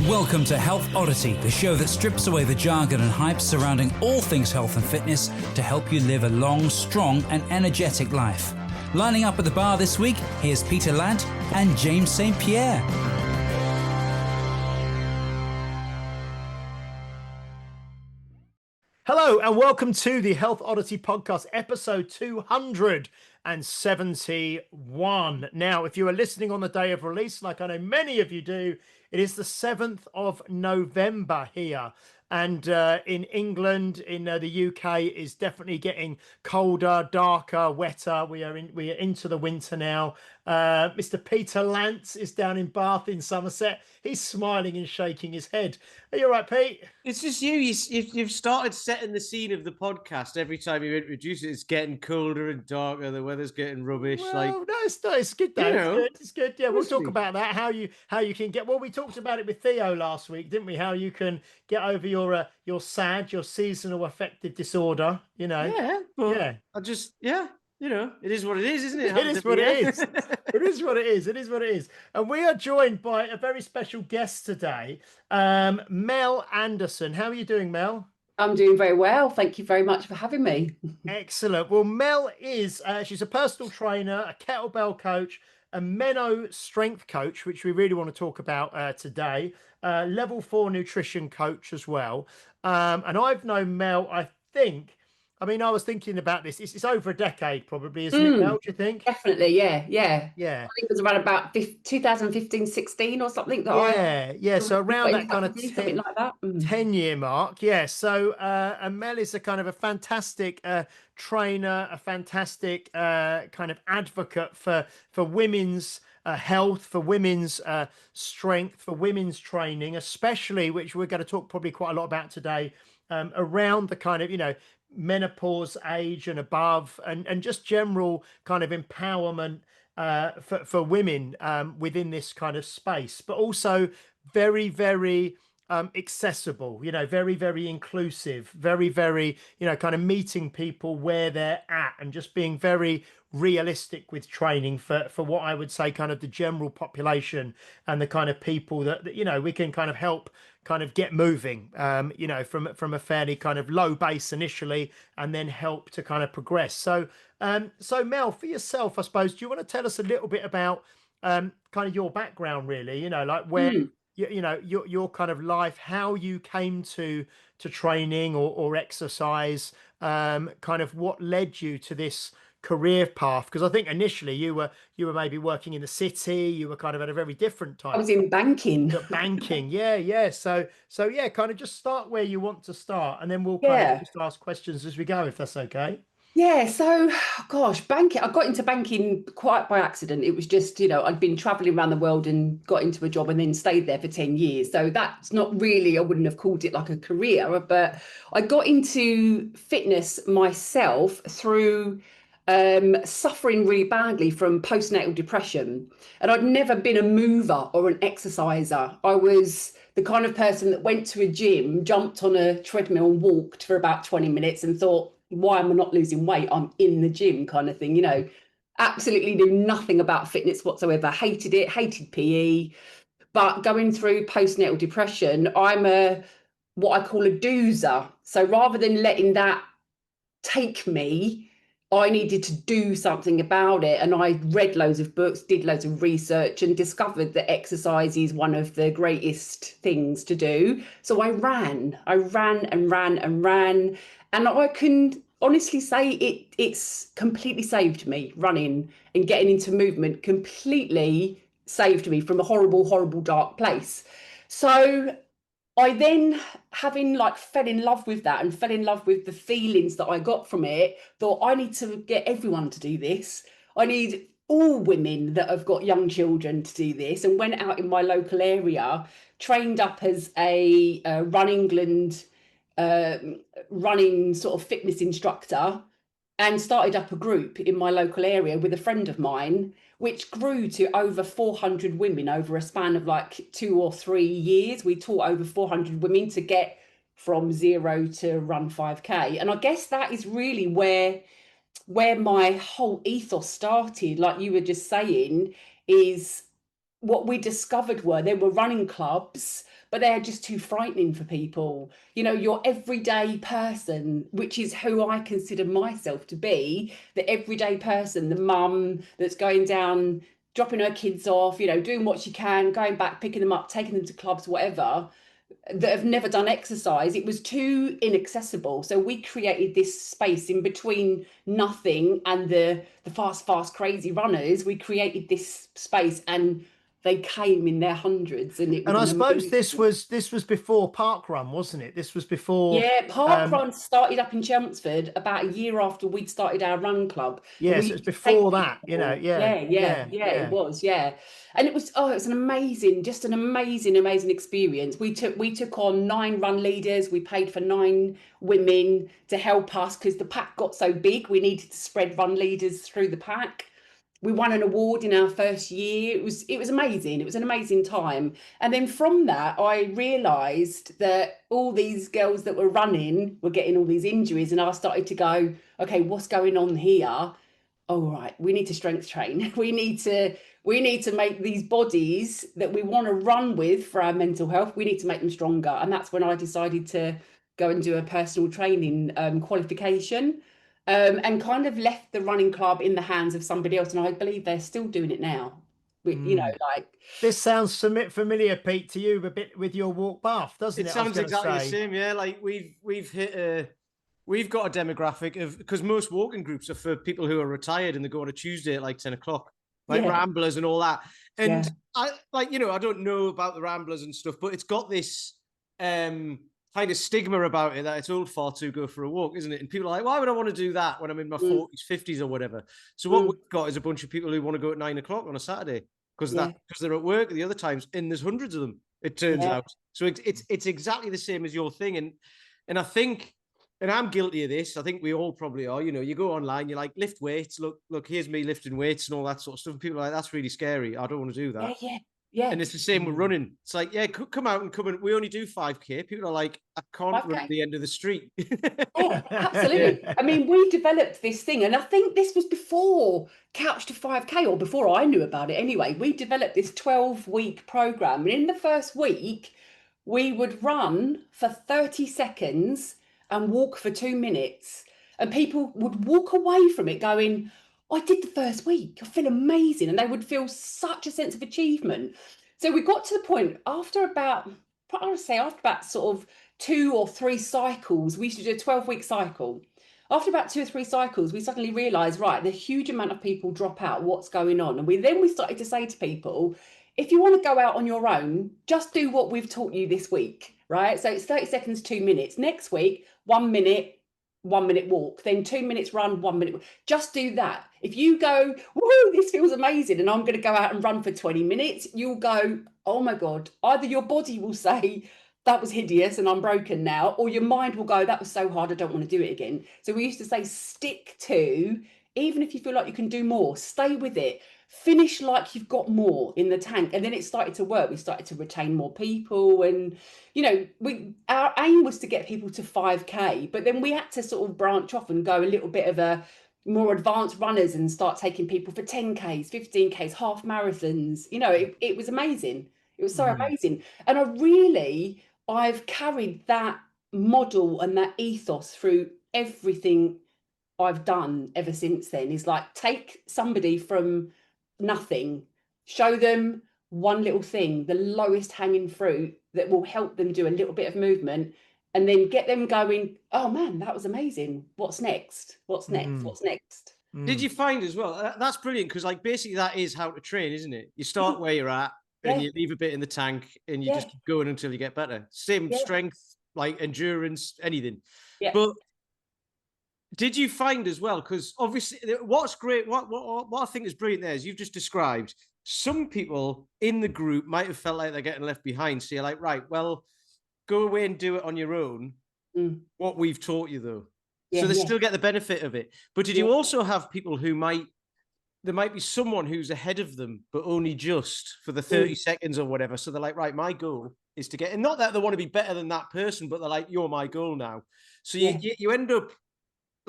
Welcome to Health Oddity, the show that strips away the jargon and hype surrounding all things health and fitness to help you live a long, strong and energetic life. Lining up at the bar this week, here's Peter Lant and James St. Pierre. Hello and welcome to the Health Oddity podcast, episode 271. Now, if you are listening on the day of release, like I know many of you do, it is the 7th of November here. And in England, in the UK, is definitely getting colder, darker, wetter. We are into the winter now. Mr. Peter Lance is down in Bath in Somerset. He's smiling and shaking his head. Are you all right, Pete? It's just you've started setting the scene of the podcast every time you introduce it. It's getting colder and darker. The weather's getting rubbish. Well, no, it's good though. You know, it's good. Yeah, we'll talk honestly. about that. How you can get. Well, we talked about it with Theo last week, didn't we? How you can get over your SAD, your seasonal affective disorder. You know. Yeah, but Yeah. it is what it is, isn't it? It is what it is. It is what it is. It is what it is. And we are joined by a very special guest today, Mel Anderson. How are you doing, Mel? I'm doing very well. Thank you very much for having me. Excellent. Well, Mel is, she's a personal trainer, a kettlebell coach, a Meno strength coach, which we really want to talk about today, level 4 nutrition coach as well. And I've known Mel, I was thinking about this. It's over a decade probably, isn't it, Mel, do you think? Definitely, yeah. Yeah. I think it was around about 2015, 16 or something. So around that kind of something like that. 10-year mark. Yeah. So and Mel is a kind of a fantastic trainer, a fantastic kind of advocate for women's health, for women's strength, for women's training, especially, which we're going to talk probably quite a lot about today, around the kind of, menopause age and above, and just general kind of empowerment for women within this kind of space, but also very, very accessible, very, very inclusive, very, very, kind of meeting people where they're at and just being very realistic with training for what I would say kind of the general population and the kind of people that we can kind of help kind of get moving, from a fairly kind of low base initially, and then help to kind of progress. So Mel, for yourself, I suppose, do you want to tell us a little bit about kind of your background, really, like where your kind of life, how you came to training or exercise, kind of what led you to this career path? Because I think initially you were maybe working in the city, you were kind of at a very different time. I was in banking. Yeah. So yeah, kind of just start where you want to start, and then we'll kind of just ask questions as we go, if that's okay. Yeah, so gosh, banking. I got into banking quite by accident. It was just, I'd been traveling around the world and got into a job and then stayed there for 10 years. So that's not really, I wouldn't have called it like a career, but I got into fitness myself through suffering really badly from postnatal depression. And I'd never been a mover or an exerciser. I was the kind of person that went to a gym, jumped on a treadmill and walked for about 20 minutes and thought, why am I not losing weight? I'm in the gym kind of thing, absolutely knew nothing about fitness whatsoever. Hated it, hated PE. But going through postnatal depression, I'm what I call a doozer. So rather than letting that take me, I needed to do something about it. And I read loads of books, did loads of research, and discovered that exercise is one of the greatest things to do. So I ran. And I can honestly say it's completely saved me. Running and getting into movement completely saved me from a horrible, horrible, dark place. So I then, having fell in love with that and fell in love with the feelings that I got from it, thought I need to get everyone to do this. I need all women that have got young children to do this, and went out in my local area, trained up as a Run England running sort of fitness instructor, and started up a group in my local area with a friend of mine, which grew to over 400 women over a span of 2 or 3 years. We taught over 400 women to get from 0 to run 5K. And I guess that is really where my whole ethos started. Like you were just saying, is what we discovered there were running clubs, but they are just too frightening for people. You know, your everyday person, which is who I consider myself to be, the everyday person, the mum that's going down, dropping her kids off, you know, doing what she can, going back, picking them up, taking them to clubs, whatever, that have never done exercise. It was too inaccessible. So we created this space in between nothing and the fast, crazy runners. We created this space, and they came in their hundreds, and it was And I suppose amazing. this was before Park Run, wasn't it? This was before. Yeah, Park Run started up in Chelmsford about a year after we'd started our run club. And Yes, we it was used to take before that, you know. people. Yeah, It was, yeah. And it was, oh, it was an amazing, just an amazing, amazing experience. We took on 9 run leaders. We paid for 9 women to help us because the pack got so big. We needed to spread run leaders through the pack. We won an award in our first year. It was amazing. It was an amazing time. And then from that, I realized that all these girls that were running were getting all these injuries. And I started to go, okay, what's going on here? Oh, right, we need to strength train. We need to make these bodies that we want to run with for our mental health, we need to make them stronger. And that's when I decided to go and do a personal training qualification, and kind of left the running club in the hands of somebody else. And I believe they're still doing it now. You know, like, this sounds familiar, Pete, to you a bit with your walk bath, doesn't It it? I was sounds going to exactly the say. same. Yeah, like we've got a demographic of, because most walking groups are for people who are retired and they go on a Tuesday at like 10 o'clock, like yeah, Ramblers and all that. And yeah, I like, I don't know about the Ramblers and stuff, but it's got this kind of stigma about it that it's old far to go for a walk, isn't it? And people are like, why would I want to do that when I'm in my 40s, 50s or whatever? So what we've got is a bunch of people who want to go at 9 o'clock on a Saturday because yeah, they're at work at the other times, and there's hundreds of them, it turns yeah, out. So it's exactly the same as your thing. And I think, and I'm guilty of this, I think we all probably are, you go online, you're like, lift weights, look, here's me lifting weights and all that sort of stuff. And people are like, that's really scary. I don't want to do that. yeah, yeah, And it's the same with running. It's like, yeah, come out and come in. We only do 5K. People are like, I can't run at 5K. the end of the street. Yeah, Yeah. absolutely. I mean, we developed this thing, and I think this was before Couch to 5K, or before I knew about it anyway. We developed this 12-week program. And in the first week, we would run for 30 seconds and walk for 2 minutes. And people would walk away from it going, I did the first week. I feel amazing. And they would feel such a sense of achievement. So we got to the point after about, I would say, after about sort of 2 or 3 cycles, we used to do a 12-week cycle. After about 2 or 3 cycles, we suddenly realized, right, the huge amount of people drop out. What's going on? And we started to say to people, if you want to go out on your own, just do what we've taught you this week, right? So it's 30 seconds, 2 minutes. Next week, 1 minute, 1 minute walk, then 2 minutes run, 1 minute. Just do that. If you go, woohoo, this feels amazing, and I'm going to go out and run for 20 minutes, you'll go, oh my God. Either your body will say, that was hideous and I'm broken now, or your mind will go, that was so hard, I don't want to do it again. So we used to say, stick to, even if you feel like you can do more, stay with it. Finish like you've got more in the tank. And then it started to work. We started to retain more people, and our aim was to get people to 5K, but then we had to sort of branch off and go a little bit of a more advanced runners and start taking people for 10Ks, 15Ks, half marathons. It was amazing. It was so amazing. And I've carried that model and that ethos through everything I've done ever since then. Is like, take somebody from nothing, show them one little thing, the lowest hanging fruit that will help them do a little bit of movement, and then get them going, oh man, that was amazing. What's next? What's next? What's next? Did you find as well? That's brilliant, because like basically that is how to train, isn't it? You start where you're at, and Yeah, you leave a bit in the tank, and you yeah, just keep going until you get better. Same yeah, strength, like endurance, anything. yeah. But did you find as well? Because obviously, what's great, what I think is brilliant there is you've just described some people in the group might have felt like they're getting left behind. So you're like, right, well, go away and do it on your own. What we've taught you, though. Yeah, So they yeah, still get the benefit of it. But did you also have people who there might be someone who's ahead of them, but only just for the 30 seconds or whatever. So they're like, right, my goal is to get, and not that they want to be better than that person, but they're like, you're my goal now. So yeah, you end up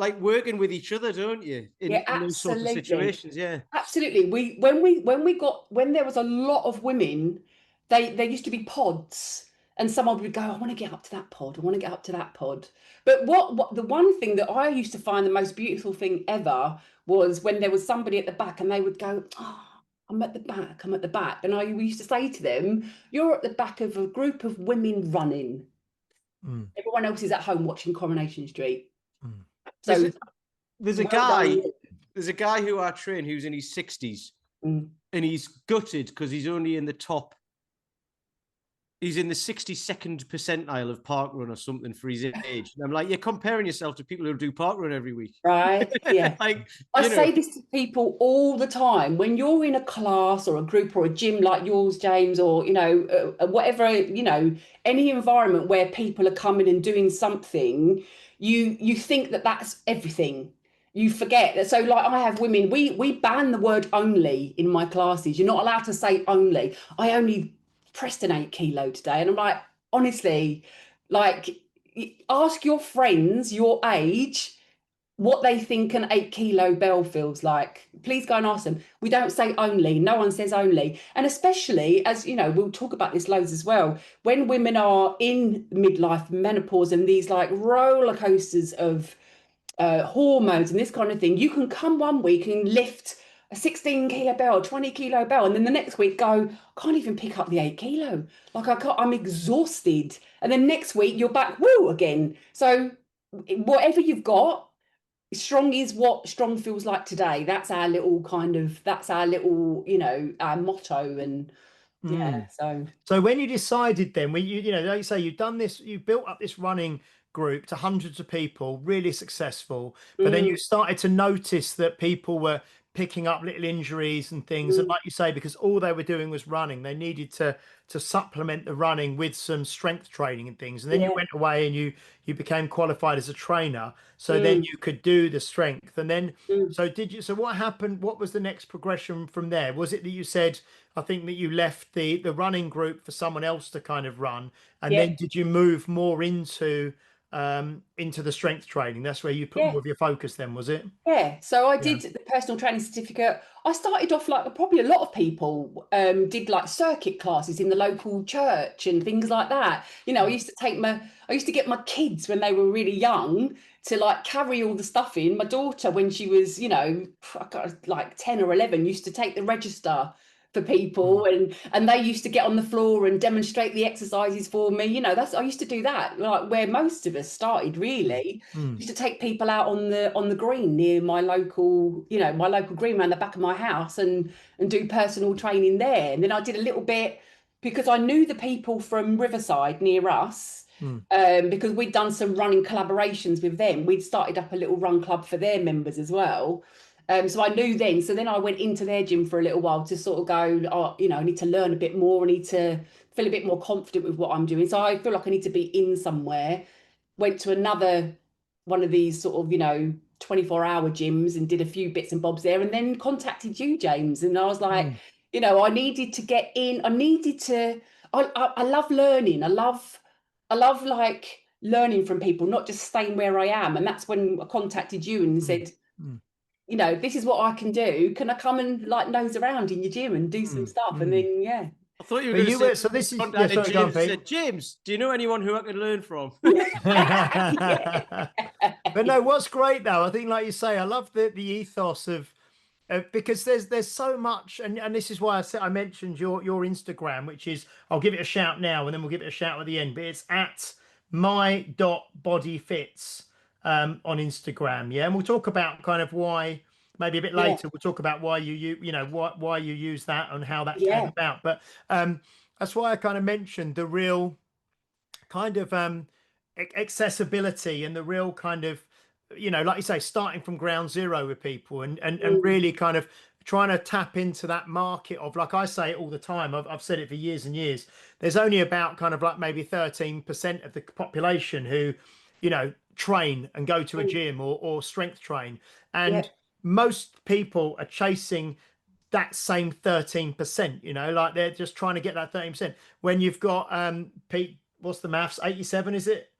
like working with each other, don't you? Yeah, In those sorts of absolutely. situations, yeah. Absolutely. When there was a lot of women, there used to be pods, and someone would go, I want to get up to that pod. I want to get up to that pod. But what the one thing that I used to find the most beautiful thing ever was when there was somebody at the back and they would go, oh, I'm at the back, I'm at the back. And I used to say to them, you're at the back of a group of women running. Everyone else is at home watching Coronation Street. So there's a well guy, done. there's a guy who I train who's in his 60s and he's gutted because he's only in the top. He's in the 62nd percentile of parkrun or something for his age. And I'm like, you're comparing yourself to people who do parkrun every week. Right. Yeah. Like, I say this to people all the time. When you're in a class or a group or a gym like yours, James, or, whatever, any environment where people are coming and doing something, you think that that's everything. You forget that. So like I have women, we ban the word only in my classes. You're not allowed to say only. I only pressed an 8 kilo today. And I'm like, honestly, like ask your friends your age what they think an 8 kilo bell feels like. Please go and ask them. We don't say only. No one says only. And especially, as you know, we'll talk about this loads as well, when women are in midlife, menopause, and these like roller coasters of hormones and this kind of thing, you can come one week and lift a 16 kilo bell, 20 kilo bell, and then the next week go, I can't even pick up the 8 kilo. Like I'm exhausted. And then next week you're back, woo, again. So whatever you've got, strong is what strong feels like today. That's our little our motto. And yeah, so when you decided then, when you like you say, you've done this, you built up this running group to hundreds of people, really successful, but then you started to notice that people were picking up little injuries and things, and like you say, because all they were doing was running, they needed to supplement the running with some strength training and things. And then you went away and you became qualified as a trainer, so then you could do the strength. And then so what happened? What was the next progression from there? Was it that you said, I think that you left the running group for someone else to kind of run, and then did you move more into the strength training? That's where you put more of your focus then, was it? Yeah, so I did the personal training certificate. I started off like probably a lot of people did like circuit classes in the local church and things like that. I used to get my kids when they were really young to like carry all the stuff in. My daughter, when she was, like 10 or 11, used to take the register for people and they used to get on the floor and demonstrate the exercises for me. I used to do that, like where most of us started really. Used to take people out on the green near my local green around the back of my house and do personal training there. And then I did a little bit because I knew the people from Riverside near us, because we'd done some running collaborations with them. We'd started up a little run club for their members as well. So I knew then. So then I went into their gym for a little while to sort of go, I need to learn a bit more. I need to feel a bit more confident with what I'm doing. So I feel like I need to be in somewhere. Went to another one of these sort of, 24-hour gyms and did a few bits and bobs there, and then contacted you, James. And I was like, I needed to get in. I love learning. I love like learning from people, not just staying where I am. And that's when I contacted you and said, this is what I can do. Can I come and like nose around in your gym and do some stuff? And then, I thought you were going to say, so this is James, said, James, do you know anyone who I can learn from? But no, what's great though, I think, like you say, I love the ethos of because there's so much, and this is why I mentioned your Instagram, which is, I'll give it a shout now and then we'll give it a shout at the end, but it's at my.bodyfits on Instagram. And we'll talk about kind of why, maybe a bit later, we'll talk about why why you use that and how that came about. But that's why I kind of mentioned the real kind of accessibility and the real kind of, like you say, starting from ground zero with people and really kind of trying to tap into that market of, like I say it all the time, I've said it for years and years, there's only about kind of like maybe 13% of the population who, train and go to a gym or strength train. And most people are chasing that same 13%, like they're just trying to get that 13%. When you've got Pete, what's the maths, 87, is it?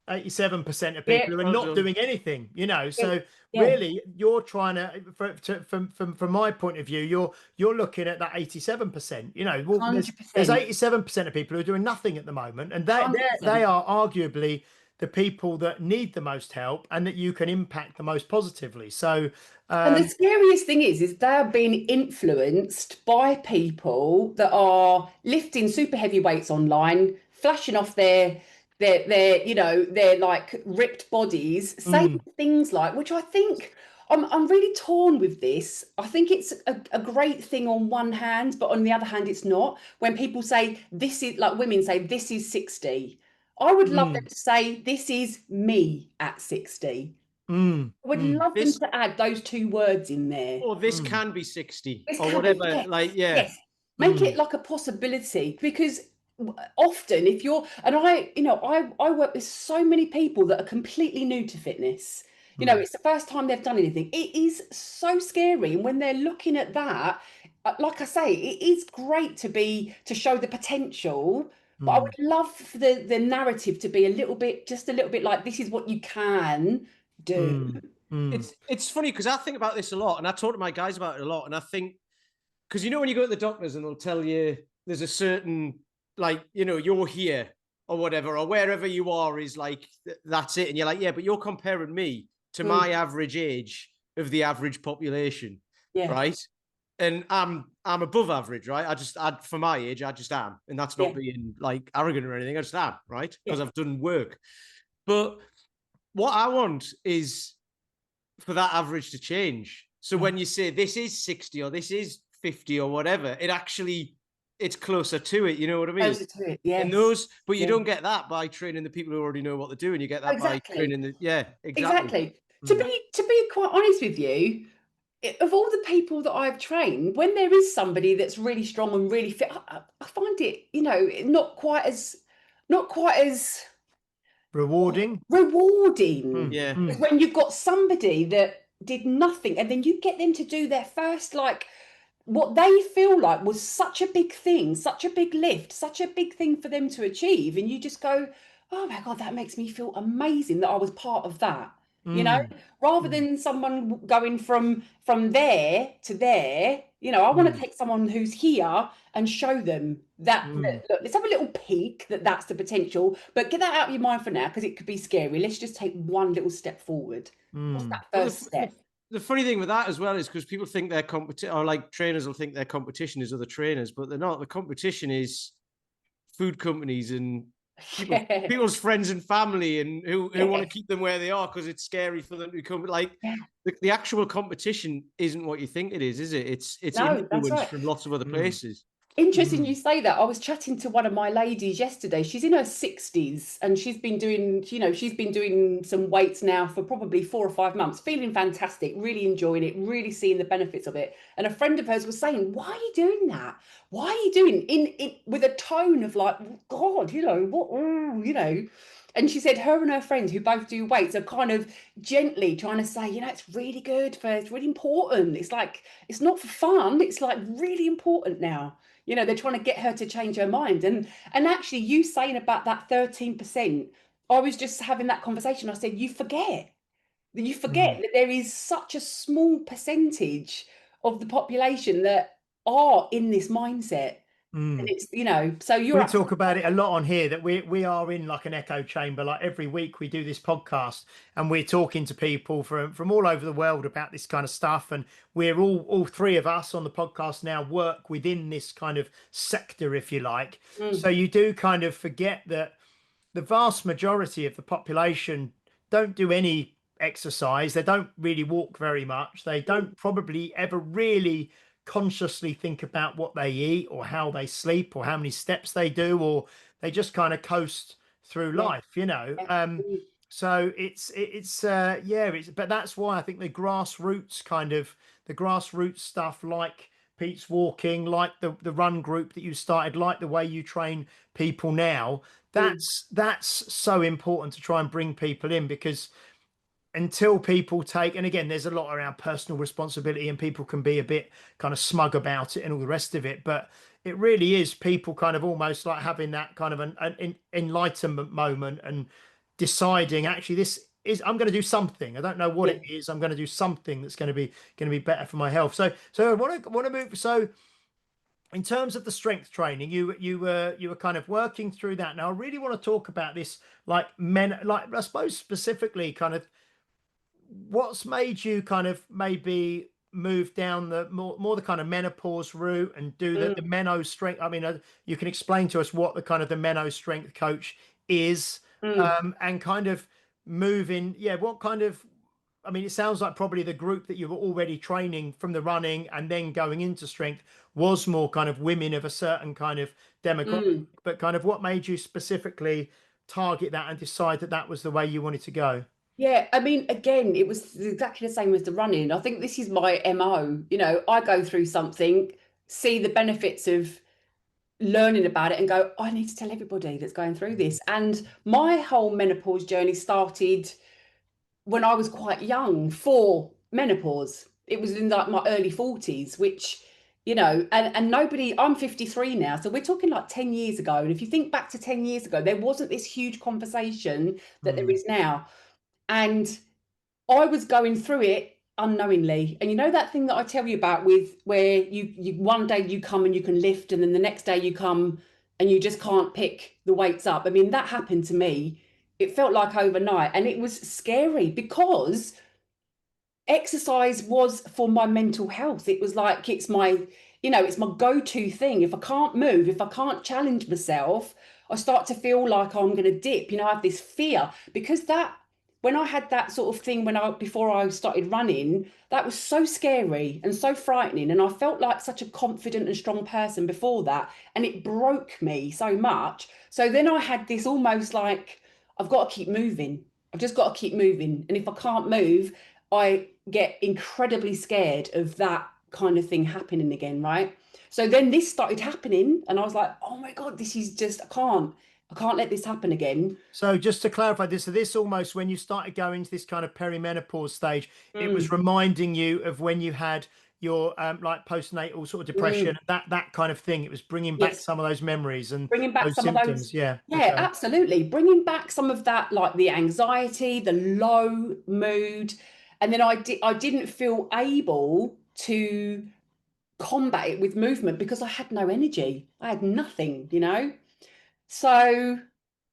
87% of Yeah, people who are well not done. doing anything, you know. So yeah. really, you're trying to, from my point of view, you're looking at that 87%. You know, well, there's 100%. 87% of people who are doing nothing at the moment, and they 100%. are arguably the people that need the most help and that you can impact the most positively. So, And the scariest thing is they're being influenced by people that are lifting super heavy weights online, flashing off their you know, their like ripped bodies, saying things like, which I think I'm really torn with this. I think it's a great thing on one hand, but on the other hand, it's not. When people say this is, like women say, this is 60. I would love them to say, this is me at 60. I would love them This to add those two words in there. or this can be 60 This or can be, whatever. yes, Like, yeah. yes. Make it like a possibility, because often if you're, and I, you know, I work with so many people that are completely new to fitness. You know, it's the first time they've done anything. It is so scary. And when they're looking at that, like I say, it is great to show the potential. But I would love for the narrative to be just a little bit like, this is what you can do. It's funny because I think about this a lot, and I talk to my guys about it a lot, and I think, because you know when you go to the doctors and they'll tell you there's a certain, like, you know, you're here or whatever, or wherever you are is like that's it, and you're like, yeah, but you're comparing me to my average age of the average population, Yeah. right? And I'm above average, right? For my age, I just am, and that's not being like arrogant or anything. I just am, right? Because I've done work. But what I want is for that average to change. So when you say this is 60 or this is 50 or whatever, it's closer to it. You know what I mean? Closer to it, yes. And but you don't get that by training the people who already know what they're doing. You get that by training exactly. To be quite honest with you, of all the people that I've trained, when there is somebody that's really strong and really fit, I find it, you know, not quite as rewarding. Yeah. When you've got somebody that did nothing and then you get them to do their first, like, what they feel like was such a big thing, such a big lift, such a big thing for them to achieve, and you just go, oh my God, that makes me feel amazing that I was part of that. You know, rather than someone going from there to there, you know, I want to take someone who's here and show them that, look, let's have a little peek that's the potential, but get that out of your mind for now, because it could be scary. Let's just take one little step forward. What's that first step? The funny thing with that as well is because people think their competition, or like trainers will think their competition is other trainers, but they're not. The competition is food companies and people's friends and family, and who want to keep them where they are because it's scary for them to come. Like the actual competition isn't what you think it is it? It's influence from lots of other places. Interesting you say that. I was chatting to one of my ladies yesterday. She's in her 60s and she's been doing some weights now for probably 4 or 5 months, feeling fantastic, really enjoying it, really seeing the benefits of it. And a friend of hers was saying, why are you doing that? Why are you doing it with a tone of like, God, you know, what, you know. And she said her and her friends who both do weights are kind of gently trying to say, you know, it's really good it's really important. It's like, it's not for fun. It's like really important now. You know, they're trying to get her to change her mind. And actually, you saying about that 13%, I was just having that conversation. I said, you forget that there is such a small percentage of the population that are in this mindset. And it's, you know, so We talk about it a lot on here, that we are in like an echo chamber. Like every week we do this podcast and we're talking to people from all over the world about this kind of stuff, and we're all three of us on the podcast now work within this kind of sector, if you like. So you do kind of forget that the vast majority of the population don't do any exercise. They don't really walk very much. They don't probably ever really consciously think about what they eat or how they sleep or how many steps they do, or they just kind of coast through life, you know. So it's but that's why I think the grassroots stuff, like Pete's walking, like the run group that you started, like the way you train people now, that's so important to try and bring people in, because until people take, and again, there's a lot around personal responsibility and people can be a bit kind of smug about it and all the rest of it, but it really is people kind of almost like having that kind of an enlightenment moment and deciding actually I'm going to do something. I don't know what it is. I'm going to do something that's going to be better for my health. So I want to move. So in terms of the strength training, you were kind of working through that. Now I really want to talk about this, like I suppose specifically kind of what's made you kind of maybe move down the more the kind of menopause route and do the Meno strength. I mean, you can explain to us what the kind of the Meno strength coach is, and kind of moving. Yeah, what kind of, I mean, it sounds like probably the group that you were already training from the running and then going into strength was more kind of women of a certain kind of demographic, but kind of what made you specifically target that and decide that that was the way you wanted to go? Yeah, I mean, again, it was exactly the same as the running. I think this is my MO. You know, I go through something, see the benefits of learning about it and go, I need to tell everybody that's going through this. And my whole menopause journey started when I was quite young for menopause. It was in like my early 40s, which, you know, and nobody, I'm 53 now. So we're talking like 10 years ago. And if you think back to 10 years ago, there wasn't this huge conversation that there is now. And I was going through it unknowingly. And you know that thing that I tell you about with where you one day you come and you can lift and then the next day you come and you just can't pick the weights up. I mean, that happened to me. It felt like overnight and it was scary because exercise was for my mental health. It was like, it's my, you know, it's my go-to thing. If I can't move, if I can't challenge myself, I start to feel like I'm going to dip. You know, I have this fear because that, when I had that sort of thing before I started running, that was so scary and so frightening. And I felt like such a confident and strong person before that. And it broke me so much. So then I had this almost like, I've got to keep moving. I've just got to keep moving. And if I can't move, I get incredibly scared of that kind of thing happening again, right? So then this started happening and I was like, oh my God, this is just, I can't let this happen again. So just to clarify this, so this almost, when you started going to this kind of perimenopause stage, it was reminding you of when you had your like postnatal sort of depression, that kind of thing. It was bringing back some of those memories and bringing back those some symptoms. of those. Yeah, Yeah, okay. absolutely. Bringing back some of that, like the anxiety, the low mood. And then I didn't feel able to combat it with movement because I had no energy. I had nothing, you know? So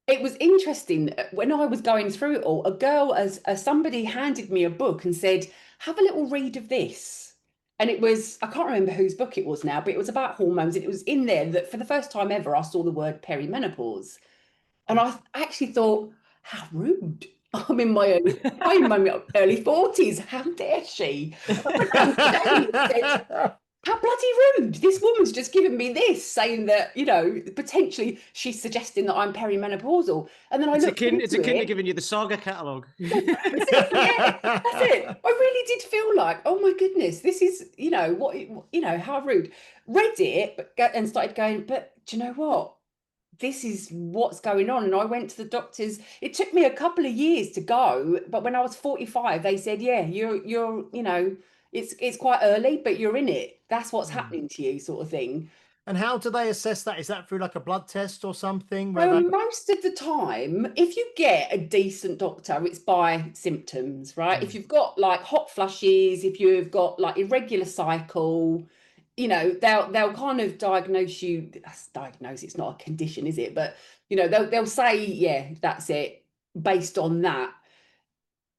it was interesting when I was going through it all, a girl, as somebody handed me a book and said, have a little read of this. And it was, I can't remember whose book it was now, but it was about hormones. And it was in there that for the first time ever, I saw the word perimenopause. And I actually thought, how rude. I'm in my early 40s. How dare she? I went round today and said, how bloody rude. This woman's just given me this, saying that, you know, potentially she's suggesting that I'm perimenopausal. And then I looked into it's akin to it. giving you the saga catalogue. Yeah, that's it. I really did feel like, oh my goodness, this is, you know, what, you know, how rude. Read it and started going, but do you know what? This is what's going on. And I went to the doctors. It took me a couple of years to go, but when I was 45, they said, yeah, you're, you know, it's quite early, but you're in it. That's what's happening to you, sort of thing. And how do they assess that? Is that through like a blood test or something? Where So they... most of the time, if you get a decent doctor, it's by symptoms, right? If you've got like hot flushes, if you've got like irregular cycle, you know, they'll kind of diagnose you. Diagnose, it's not a condition, is it? But you know, they'll say, yeah, that's it, based on that.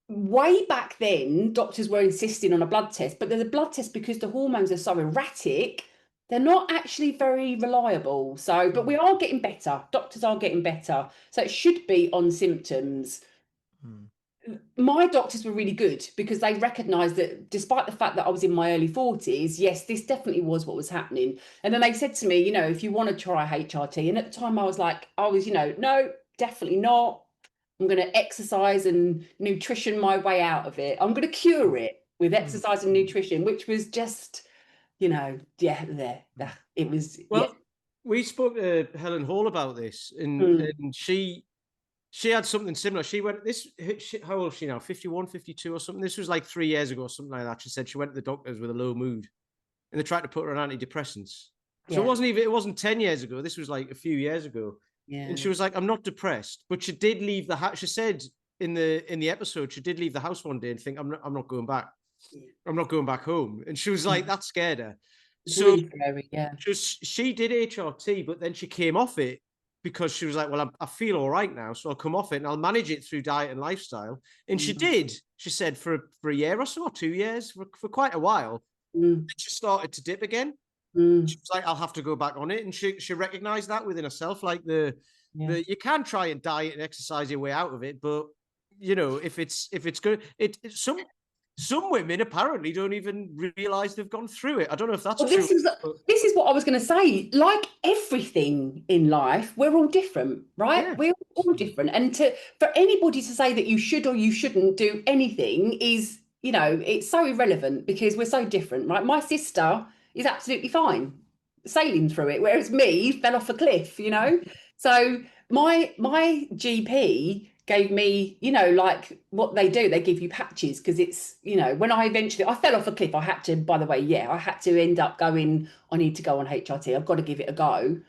Way back then, doctors were insisting on a blood test, but the blood test, because the hormones are so erratic, they're not actually very reliable. So, but we are getting better. Doctors are getting better. So it should be on symptoms. My doctors were really good because they recognised that despite the fact that I was in my early 40s, yes, this definitely was what was happening. And then they said to me, you know, if you want to try HRT, and at the time I was like, you know, no, definitely not. I'm going to exercise and nutrition my way out of it. I'm going to cure it with exercise and nutrition, which was just, you know, it was. Well, we spoke to Helen Hall about this, and she had something similar. She went, how old is she now? 51, 52 or something? This was like 3 years ago or something like that. She said she went to the doctors with a low mood and they tried to put her on antidepressants. So it wasn't 10 years ago. This was like a few years ago. Yeah. And she was like, I'm not depressed, but she did leave the house. She said in the episode, she did leave the house one day and think, I'm not going back. I'm not going back home. And she was like, that scared her. It's So really scary, yeah. she did HRT, but then she came off it because she was like, well, I feel all right now, so I'll come off it and I'll manage it through diet and lifestyle. And she did. She said for a year or so, or 2 years, for quite a while. Then she started to dip again. She was like, I'll have to go back on it. And she recognized that within herself, like you can try and diet and exercise your way out of it, but you know, if it's good, some women apparently don't even realize they've gone through it. I don't know if that's Well, true. this is what I was going to say. Like everything in life, we're all different, right? Yeah. We're all different. And for anybody to say that you should or you shouldn't do anything is, you know, it's so irrelevant because we're so different, right? My sister is absolutely fine sailing through it, whereas me fell off a cliff, you know? So my GP gave me, you know, like what they do, they give you patches because it's, you know, when I fell off a cliff, I had to, by the way, I had to end up going, I need to go on HRT, I've got to give it a go.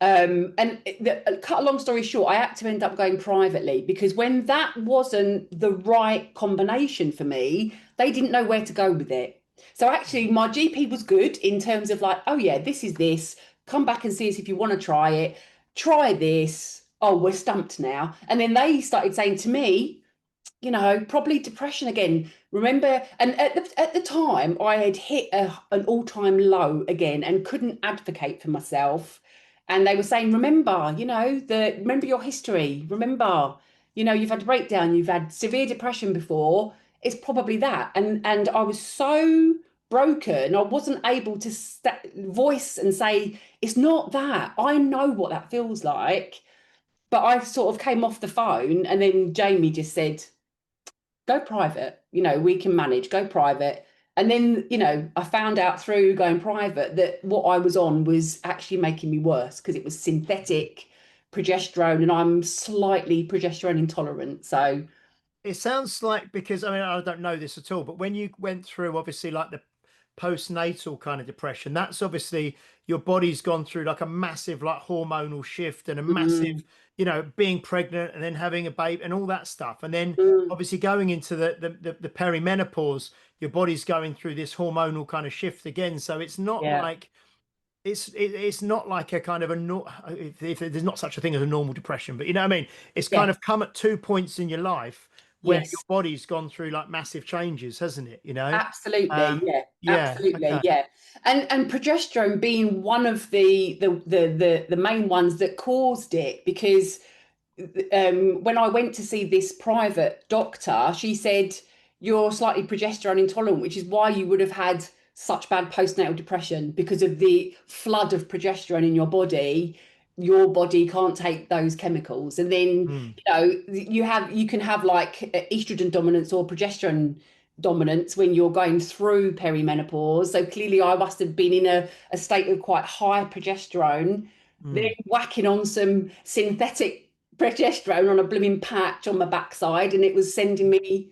Cut a long story short, I had to end up going privately because when that wasn't the right combination for me, they didn't know where to go with it. So actually my GP was good in terms of like, oh yeah, this is this, come back and see us if you want to try it, try this. Oh, we're stumped now. And then they started saying to me, you know, probably depression again. Remember, and at the time, I had hit an all-time low again and couldn't advocate for myself. And they were saying, remember, you know, remember your history. Remember, you know, you've had a breakdown, you've had severe depression before. It's probably that. And I was so broken, I wasn't able to voice and say, it's not that. I know what that feels like. But I sort of came off the phone and then Jamie just said, go private, you know, we can manage, go private. And then, you know, I found out through going private that what I was on was actually making me worse because it was synthetic progesterone and I'm slightly progesterone intolerant. So it sounds like, because I mean, I don't know this at all, but when you went through obviously like the postnatal kind of depression, that's obviously your body's gone through like a massive like hormonal shift and a massive, you know, being pregnant and then having a baby and all that stuff, and then obviously going into the perimenopause, your body's going through this hormonal kind of shift again. So it's not like it's not like a kind of if there's not such a thing as a normal depression, but you know what I mean, it's kind of come at 2 points in your life where your body's gone through like massive changes, hasn't it? You know, absolutely, absolutely, okay. And progesterone being one of the main ones that caused it, because when I went to see this private doctor, she said you're slightly progesterone intolerant, which is why you would have had such bad postnatal depression, because of the flood of progesterone in your body. Your body can't take those chemicals, and then you know you can have like estrogen dominance or progesterone dominance when you're going through perimenopause. So clearly I must have been in a state of quite high progesterone, then whacking on some synthetic progesterone on a blooming patch on my backside, and it was sending me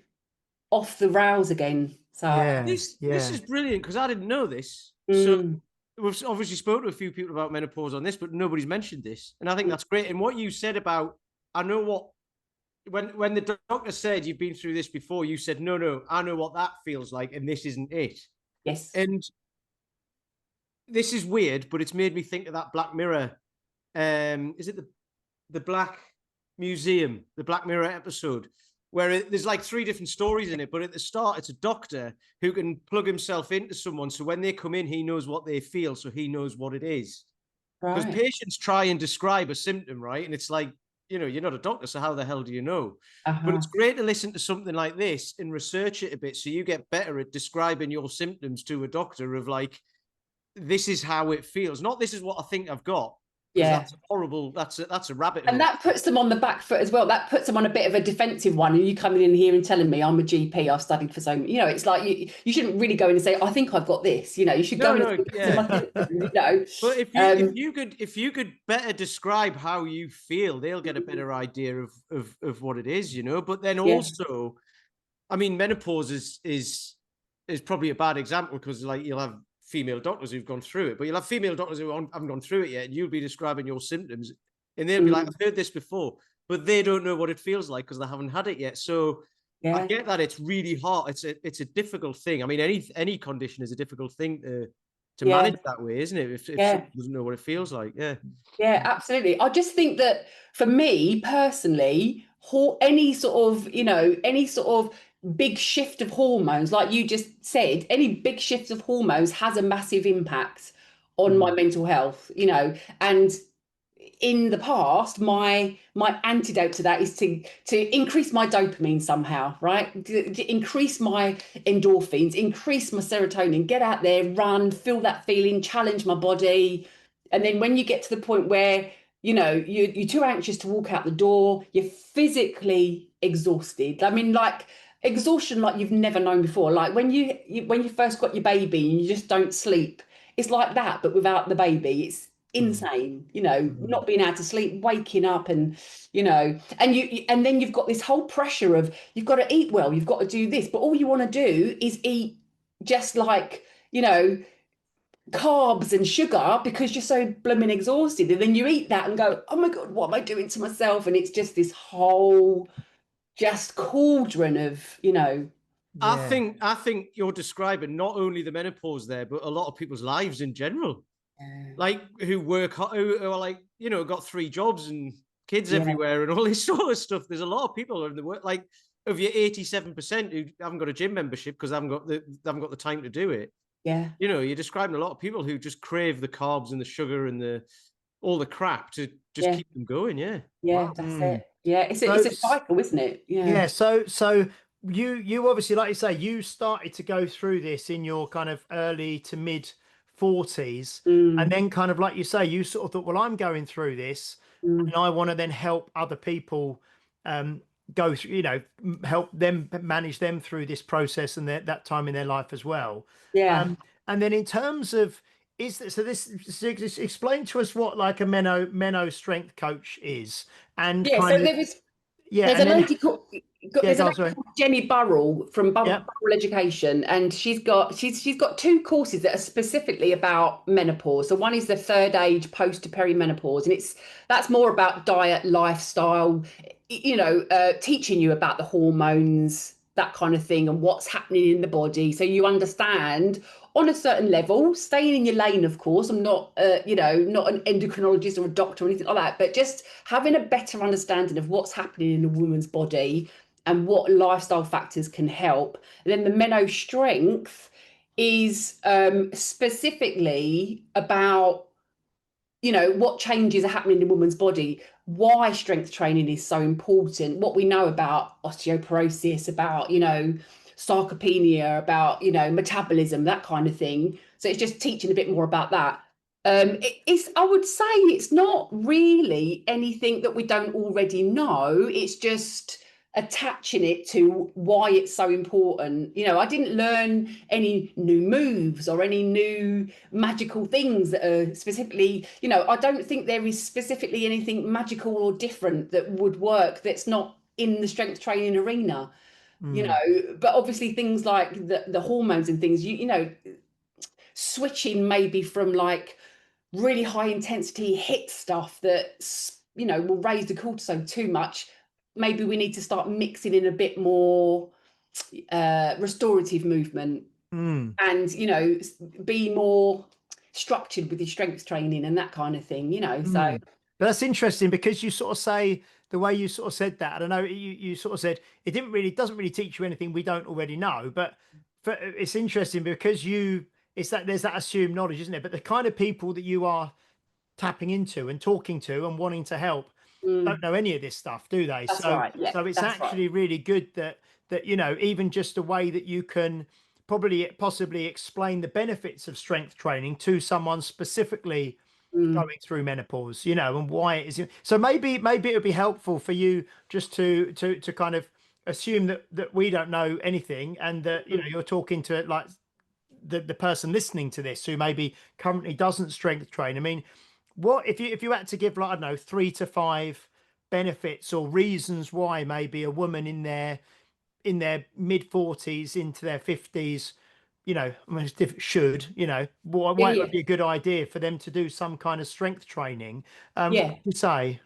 off the rails again. So this is brilliant because I didn't know this. So we've obviously spoken to a few people about menopause on this, but nobody's mentioned this, and I think that's great. And what you said about, I know what, when the doctor said you've been through this before, you said no, I know what that feels like, and this isn't it. Yes. And this is weird, but it's made me think of that Black Mirror. Is it the Black Museum, the Black Mirror episode, where there's like 3 different stories in it, but at the start, it's a doctor who can plug himself into someone. So when they come in, he knows what they feel. So he knows what it is. Because patients try and describe a symptom, right? And it's like, you know, you're not a doctor, so how the hell do you know? But it's great to listen to something like this and research it a bit so you get better at describing your symptoms to a doctor of like, this is how it feels. Not this is what I think I've got. That's a horrible, that's a rabbit hole. And that puts them on the back foot as well. That puts them on a bit of a defensive one. And you coming in here and telling me I'm a GP, I've studied for so many, you know, it's like you shouldn't really go in and say, I think I've got this, you know, you should go you know. But if you could better describe how you feel, they'll get a better idea of what it is, you know. But then also, I mean, menopause is probably a bad example because like you'll have female doctors who've gone through it, but you'll have female doctors who haven't gone through it yet, and you'll be describing your symptoms. and they'll be like, I've heard this before, but they don't know what it feels like because they haven't had it yet. So I get that it's really hard. It's a difficult thing. I mean, any condition is a difficult thing to manage that way, isn't it? If someone doesn't know what it feels like. Yeah, absolutely. I just think that for me personally, any sort of, any sort of big shift of hormones, like you just said, any big shifts of hormones has a massive impact on my mental health, and in the past, my antidote to that is to increase my dopamine somehow, right? To increase my endorphins, increase my serotonin, get out there, run, feel that feeling, challenge my body. And then when you get to the point where you're too anxious to walk out the door, you're physically exhausted. I mean, like exhaustion like you've never known before. Like when you first got your baby and you just don't sleep, it's like that, but without the baby. It's insane, not being able to sleep, waking up, and and then you've got this whole pressure of you've got to eat well, you've got to do this, but all you want to do is eat just like carbs and sugar because you're so blooming exhausted, and then you eat that and go, oh my god, what am I doing to myself? And it's just this whole just cauldron of I think you're describing not only the menopause there, but a lot of people's lives in general. Like who work, who are like, got 3 jobs and kids everywhere and all this sort of stuff. There's a lot of people in the work, like of your 87% who haven't got a gym membership because they haven't got the time to do it. Yeah. You're describing a lot of people who just crave the carbs and the sugar and all the crap to just keep them going. Yeah. Yeah, that's it. Yeah, it's a cycle, isn't it? Yeah. So you obviously, like you say, you started to go through this in your kind of early to mid 40s, and then kind of like you say, you sort of thought, well, I'm going through this, and I want to then help other people go through, help them manage them through this process and that time in their life as well. Yeah. And then in terms of explain to us what like a Meno strength coach is, and so there's a lady called Jenny Burrell from Burrell Education, and she's got 2 courses that are specifically about menopause. So one is the 3rd age post to perimenopause, and that's more about diet, lifestyle, teaching you about the hormones, that kind of thing, and what's happening in the body, so you understand on a certain level, staying in your lane, of course. I'm not, not an endocrinologist or a doctor or anything like that, but just having a better understanding of what's happening in a woman's body and what lifestyle factors can help. And then the Meno strength is specifically about, what changes are happening in a woman's body, why strength training is so important, what we know about osteoporosis, about, sarcopenia, about, metabolism, that kind of thing. So it's just teaching a bit more about that. I would say it's not really anything that we don't already know. It's just attaching it to why it's so important. I didn't learn any new moves or any new magical things that are specifically, I don't think there is specifically anything magical or different that would work that's not in the strength training arena. But obviously things like the hormones and things, switching maybe from like really high intensity HIIT stuff that will raise the cortisol too much. Maybe we need to start mixing in a bit more restorative movement, and be more structured with your strength training and that kind of thing. So but that's interesting because you sort of say, the way you sort of said that, I don't know, you sort of said it doesn't really teach you anything we don't already know, but it's interesting because there's that assumed knowledge, isn't it? But the kind of people that you are tapping into and talking to and wanting to help don't know any of this stuff, do they? That's right. Yeah, so it's actually really good that even just a way that you can possibly explain the benefits of strength training to someone specifically going through menopause, and why it is. So maybe it would be helpful for you just to kind of assume that we don't know anything, and that you're talking to like the person listening to this who maybe currently doesn't strength train. I mean, what if you had to give, like, I don't know, 3 to 5 benefits or reasons why maybe a woman in their mid 40s into their 50s you know, I mean, it's should, you know, Yeah, why it yeah, would be a good idea for them to do some kind of strength training. What yeah. would you say?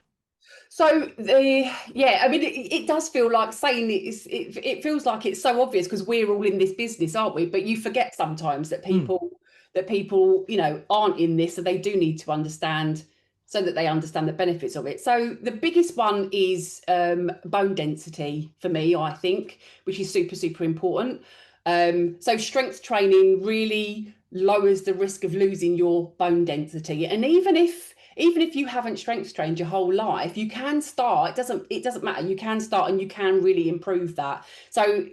So yeah, I mean, it does feel like saying it feels like it's so obvious because we're all in this business, aren't we? But you forget sometimes that Mm, people, you know, aren't in this, so they do need to understand so that they understand the benefits of it. So the biggest one is bone density for me, I think, which is super, super important. So strength training really lowers the risk of losing your bone density. And even if you haven't strength trained your whole life, you can start. It doesn't matter. You can start and you can really improve that. So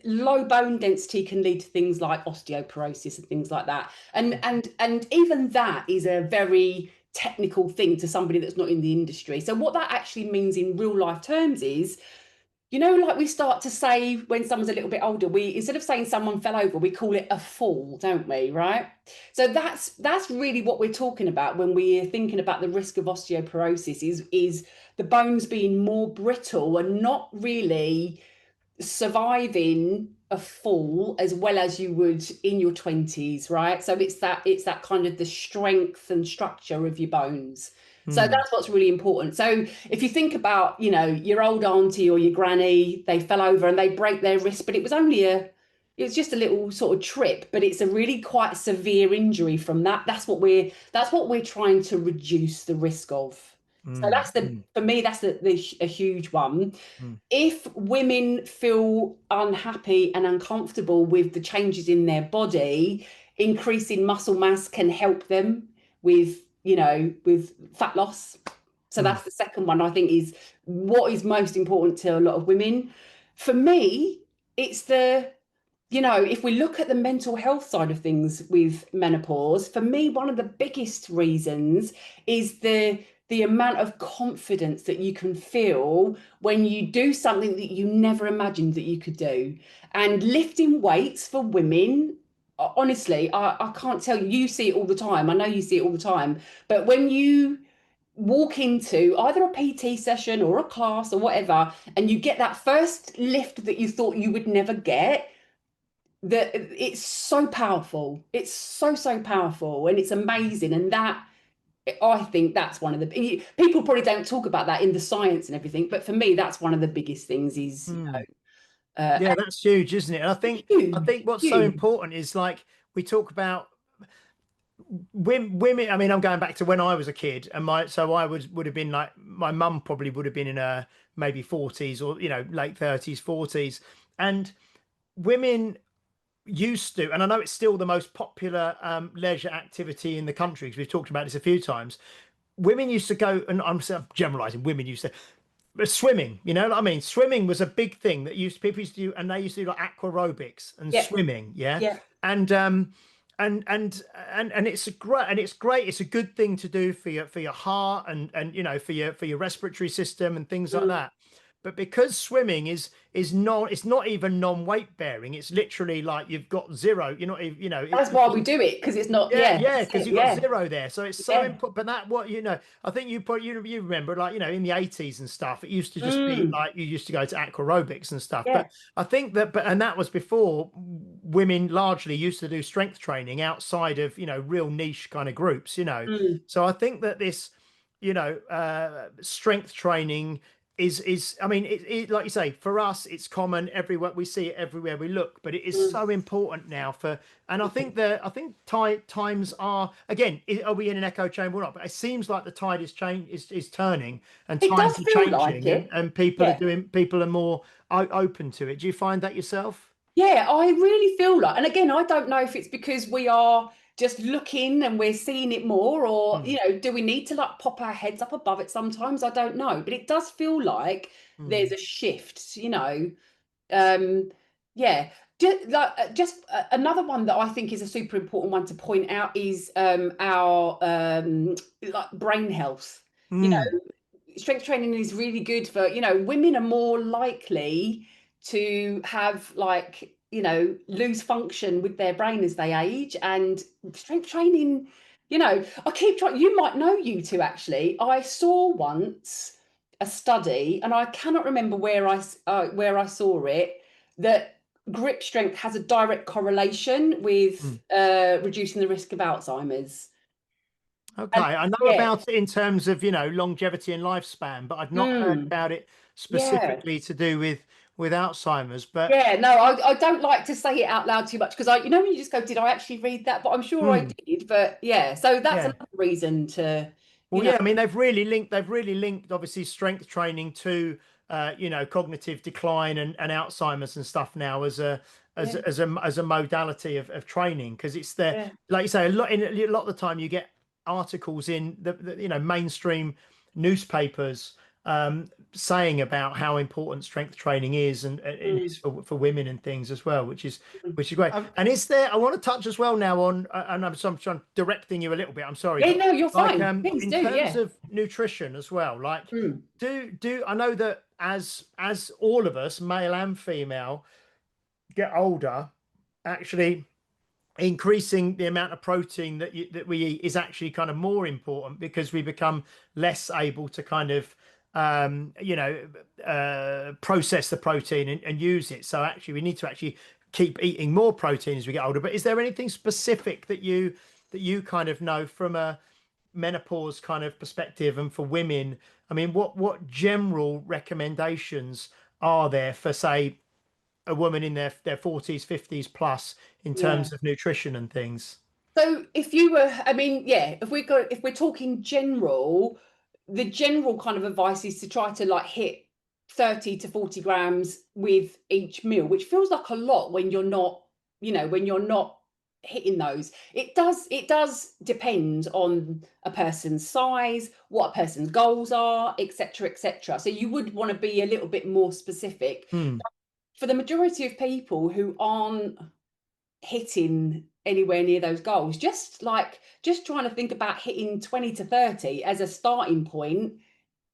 low bone density can lead to things like osteoporosis and things like that. And even that is a very technical thing to somebody that's not in the industry. So what that actually means in real life terms is, you know, like we start to say when someone's a little bit older, we, instead of saying someone fell over, we call it a fall, don't we? Right. So that's really what we're talking about when we're thinking about the risk of osteoporosis is the bones being more brittle and not really surviving a fall as well as you would in your 20s, right? So it's that kind of the strength and structure of your bones. So mm, that's what's really important. So if you think about, you know, your old auntie or your granny, they fell over and they break their wrist, but it was just a little sort of trip, but it's a really quite severe injury from that. That's what we're trying to reduce the risk of. So mm, mm, for me, that's a huge one. mm, If women feel unhappy and uncomfortable with the changes in their body, increasing muscle mass can help them with, you know, with fat loss. So mm, that's the second one, I think, is what is most important to a lot of women. For me, it's you know, if we look at the mental health side of things with menopause, for me, one of the biggest reasons is the amount of confidence that you can feel when you do something that you never imagined that you could do. And lifting weights for women, honestly, I can't tell you, you see it all the time. I know you see it all the time. But when you walk into either a PT session or a class or whatever, and you get that first lift that you thought you would never get, that it's so powerful. It's so powerful and it's amazing. And that, I think that's one of the people probably don't talk about that in the science and everything, but for me, that's one of the biggest things is, you mm. know, Yeah, that's huge, isn't it? And I huge, think what's so huge. important is like we talk about women. I mean, I'm going back to when I was a kid, and so I would have been like my mum probably would have been in her maybe 40s or you know late 30s, 40s, and women used to, and I know it's still the most popular leisure activity in the country because we've talked about this a few times. Women used to go, and I'm generalizing. Women used to swimming. You know what I mean? Swimming was a big thing that people used to do, and they used to do like aquarobics and Yeah, swimming. Yeah, yeah, and and it's great. It's a good thing to do for your heart and you know for your respiratory system and things like mm. that. But because swimming is not, it's not even non-weight bearing. It's literally like you've got zero. You're not even, you know, That's why we do it, because it's not, yeah, yeah, yeah, that's because it, you've got yeah, zero there, so it's so yeah, important. But that what you know, I think you remember like you know in the 80s and stuff, it used to just be mm, like you used to go to aquarobics and stuff. yeah, But I think and that was before women largely used to do strength training outside of you know real niche kind of groups, you know. mm, So I think that this, you know, strength training is I mean like you say for us it's common everywhere, we see it everywhere we look, but it is mm. so important now for, and I think times are again, are we in an echo chamber or not, but it seems like the tide is turning and It times does are feel like changing it. and Yeah. people are more open to it. Do you find that yourself? Yeah, I really feel like, and again, I don't know if it's because we are just looking and we're seeing it more, or, Mm, you know, do we need to like pop our heads up above it sometimes? I don't know, but it does feel like there's mm, a shift, you know. Um, yeah. Just another one that I think is a super important one to point out is our like brain health. You mm, know, strength training is really good for, you know, women are more likely to have like, you know, lose function with their brain as they age, and strength training, you know, I keep trying, you might know, you two actually, I saw once a study and I cannot remember where I saw it, that grip strength has a direct correlation with reducing the risk of Alzheimer's. Okay, And I know yeah, about it in terms of, longevity and lifespan, but I've not heard about it yeah. specifically to do with Alzheimer's. But Yeah, no, I don't like to say it out loud too much because when you just go, did I actually read that? But I'm sure I did. But yeah, so that's yeah. another reason to, Well, yeah, I mean, they've really linked obviously strength training to cognitive decline and Alzheimer's and stuff now as a yeah, as a modality of training, because it's there, yeah, like you say, a lot of the time you get articles in the mainstream newspapers saying about how important strength training is, and it is for women and things as well, which is great. I've, And it's there. I want to touch as well now on, and I'm trying directing you a little bit. I'm sorry, yeah. but No, you're like fine. Please in do. terms Yeah. of nutrition as well, like Mm. do I know that as all of us, male and female, get older, actually increasing the amount of protein that we eat is actually kind of more important, because we become less able to kind of process the protein and use it. So actually we need to actually keep eating more protein as we get older. But is there anything specific that you kind of know from a menopause kind of perspective, and for women, I mean, what general recommendations are there for, say, a woman in their 40s, 50s plus, in Yeah. terms of nutrition and things? So if you were, I mean, yeah, if we're talking general, the general kind of advice is to try to like hit 30 to 40 grams with each meal, which feels like a lot when you're not, when you're not hitting those. It does depend on a person's size, what a person's goals are, etc., etc. So you would want to be a little bit more specific. Hmm. For the majority of people who aren't hitting anywhere near those goals, just trying to think about hitting 20 to 30 as a starting point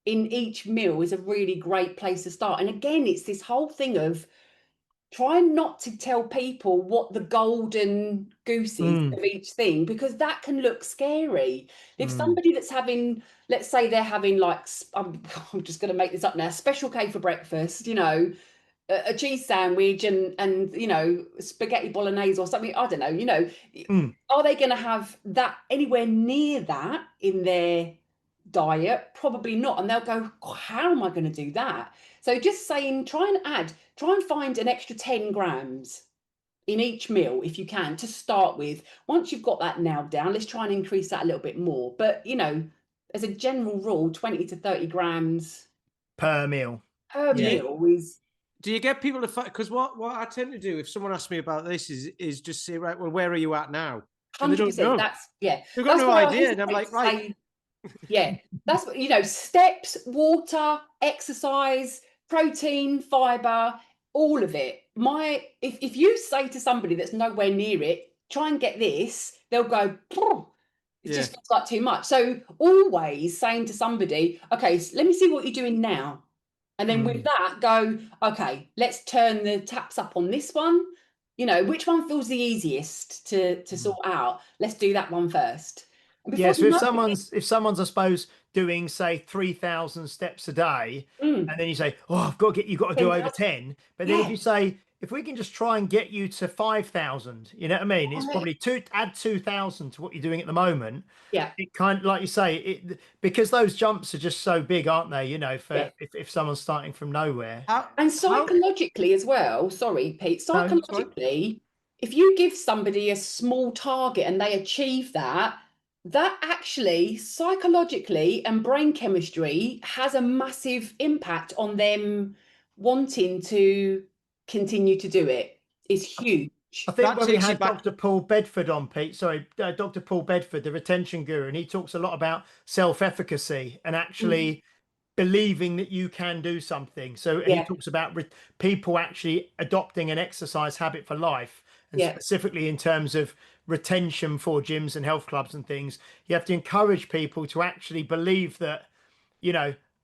in each meal is a really great place to start. And again, it's this whole thing of trying not to tell people what the golden goose is Hmm. of each thing, because that can look scary. If Hmm. somebody that's having, let's say they're having like, I'm just going to make this up now, special K for breakfast, a cheese sandwich and spaghetti bolognese or something, I don't know, Hmm. are they going to have that anywhere near that in their diet? Probably not. And they'll go, "Oh, how am I going to do that?" So just saying, try and find an extra 10 grams in each meal if you can, to start with. Once you've got that nailed down, let's try and increase that a little bit more. But as a general rule, 20 to 30 grams Per meal. per Yeah. meal is do you get people to fight? Because what I tend to do if someone asks me about this is just say, right, well, where are you at now? And they don't 100%. know. They've got That's no why I idea. And I'm hesitate like, to right. say, yeah, that's what, steps, water, exercise, protein, fiber, all of it. If you say to somebody that's nowhere near it, try and get this, they'll go, "Phew, it just feels like too much." So always saying to somebody, okay, so let me see what you're doing now. And then with that, go, okay, let's turn the taps up on this one. Which one feels the easiest to sort out? Let's do that one first. And Yeah, before so you if know someone's I suppose doing, say, 3,000 steps a day, it, and then you say, oh, you've got to do over 10, but then if yeah, you say, if we can just try and get you to 5,000, you know what I mean, it's probably add 2,000 to what you're doing at the moment. yeah, It kind of, like you say, because those jumps are just so big, aren't they, yeah. for if someone's starting from nowhere. And How psychologically as well, sorry, Pete, No, that's right. psychologically, if you give somebody a small target and they achieve that, that actually psychologically and brain chemistry has a massive impact on them wanting to continue to do it. Is huge. I think that when we takes you had back. Dr. Paul Bedford on, Pete, sorry, Dr. Paul Bedford, the retention guru, and he talks a lot about self-efficacy and actually believing that you can do something. So he Yeah, talks about people actually adopting an exercise habit for life, and yeah, specifically in terms of retention for gyms and health clubs and things. You have to encourage people to actually believe that,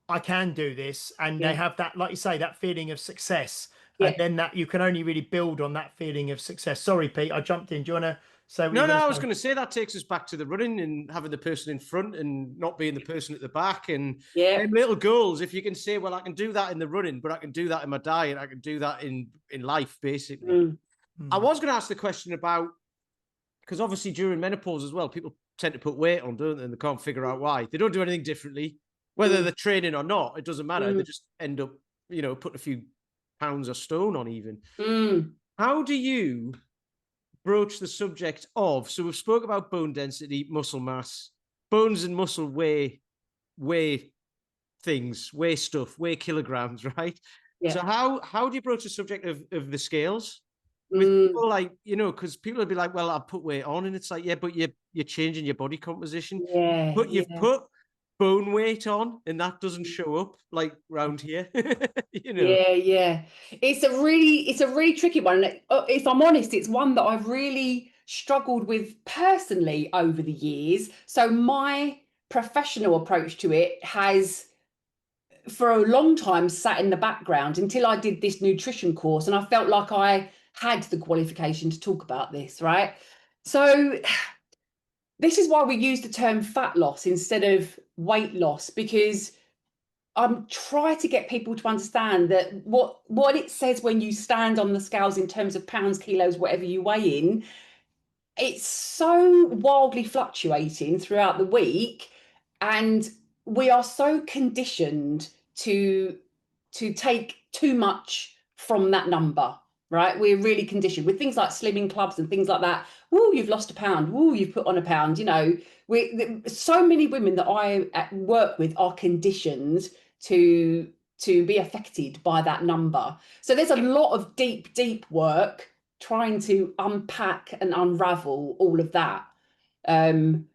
I can do this, and they yeah, have that, like you say, that feeling of success. And yeah. then that you can only really build on that feeling of success. Sorry, Pete, I jumped in. Do you want to So No, I was going to say that takes us back to the running and having the person in front and not being the person at the back. And them little goals, if you can say, well, I can do that in the running, but I can do that in my diet, I can do that in life, basically. I was going to ask the question about, because obviously during menopause as well, people tend to put weight on, don't they? And they can't figure out why. They don't do anything differently, whether they're training or not. It doesn't matter. They just end up, putting a few pounds or stone on even. How do you broach the subject of, so we've spoke about bone density, muscle mass, bones and muscle weigh things, weigh stuff, weigh kilograms, right? Yeah. So how do you broach the subject of the scales with people, like, because people would be like, well, I'll put weight on, and it's like, yeah, but you're changing your body composition. But you've put bone weight on, and that doesn't show up like round here. Yeah. It's a really tricky one. If I'm honest, it's one that I've really struggled with personally over the years. So my professional approach to it has, for a long time, sat in the background until I did this nutrition course, and I felt like I had the qualification to talk about this, right? So this is why we use the term fat loss instead of weight loss, because I'm trying to get people to understand that what it says when you stand on the scales in terms of pounds, kilos, whatever you weigh in, it's so wildly fluctuating throughout the week, and we are so conditioned to take too much from that number, right? We're really conditioned with things like slimming clubs and things like that. Woo, you've lost a pound. Woo, you've put on a pound. So many women that I work with are conditioned to be affected by that number. So there's a lot of deep work trying to unpack and unravel all of that.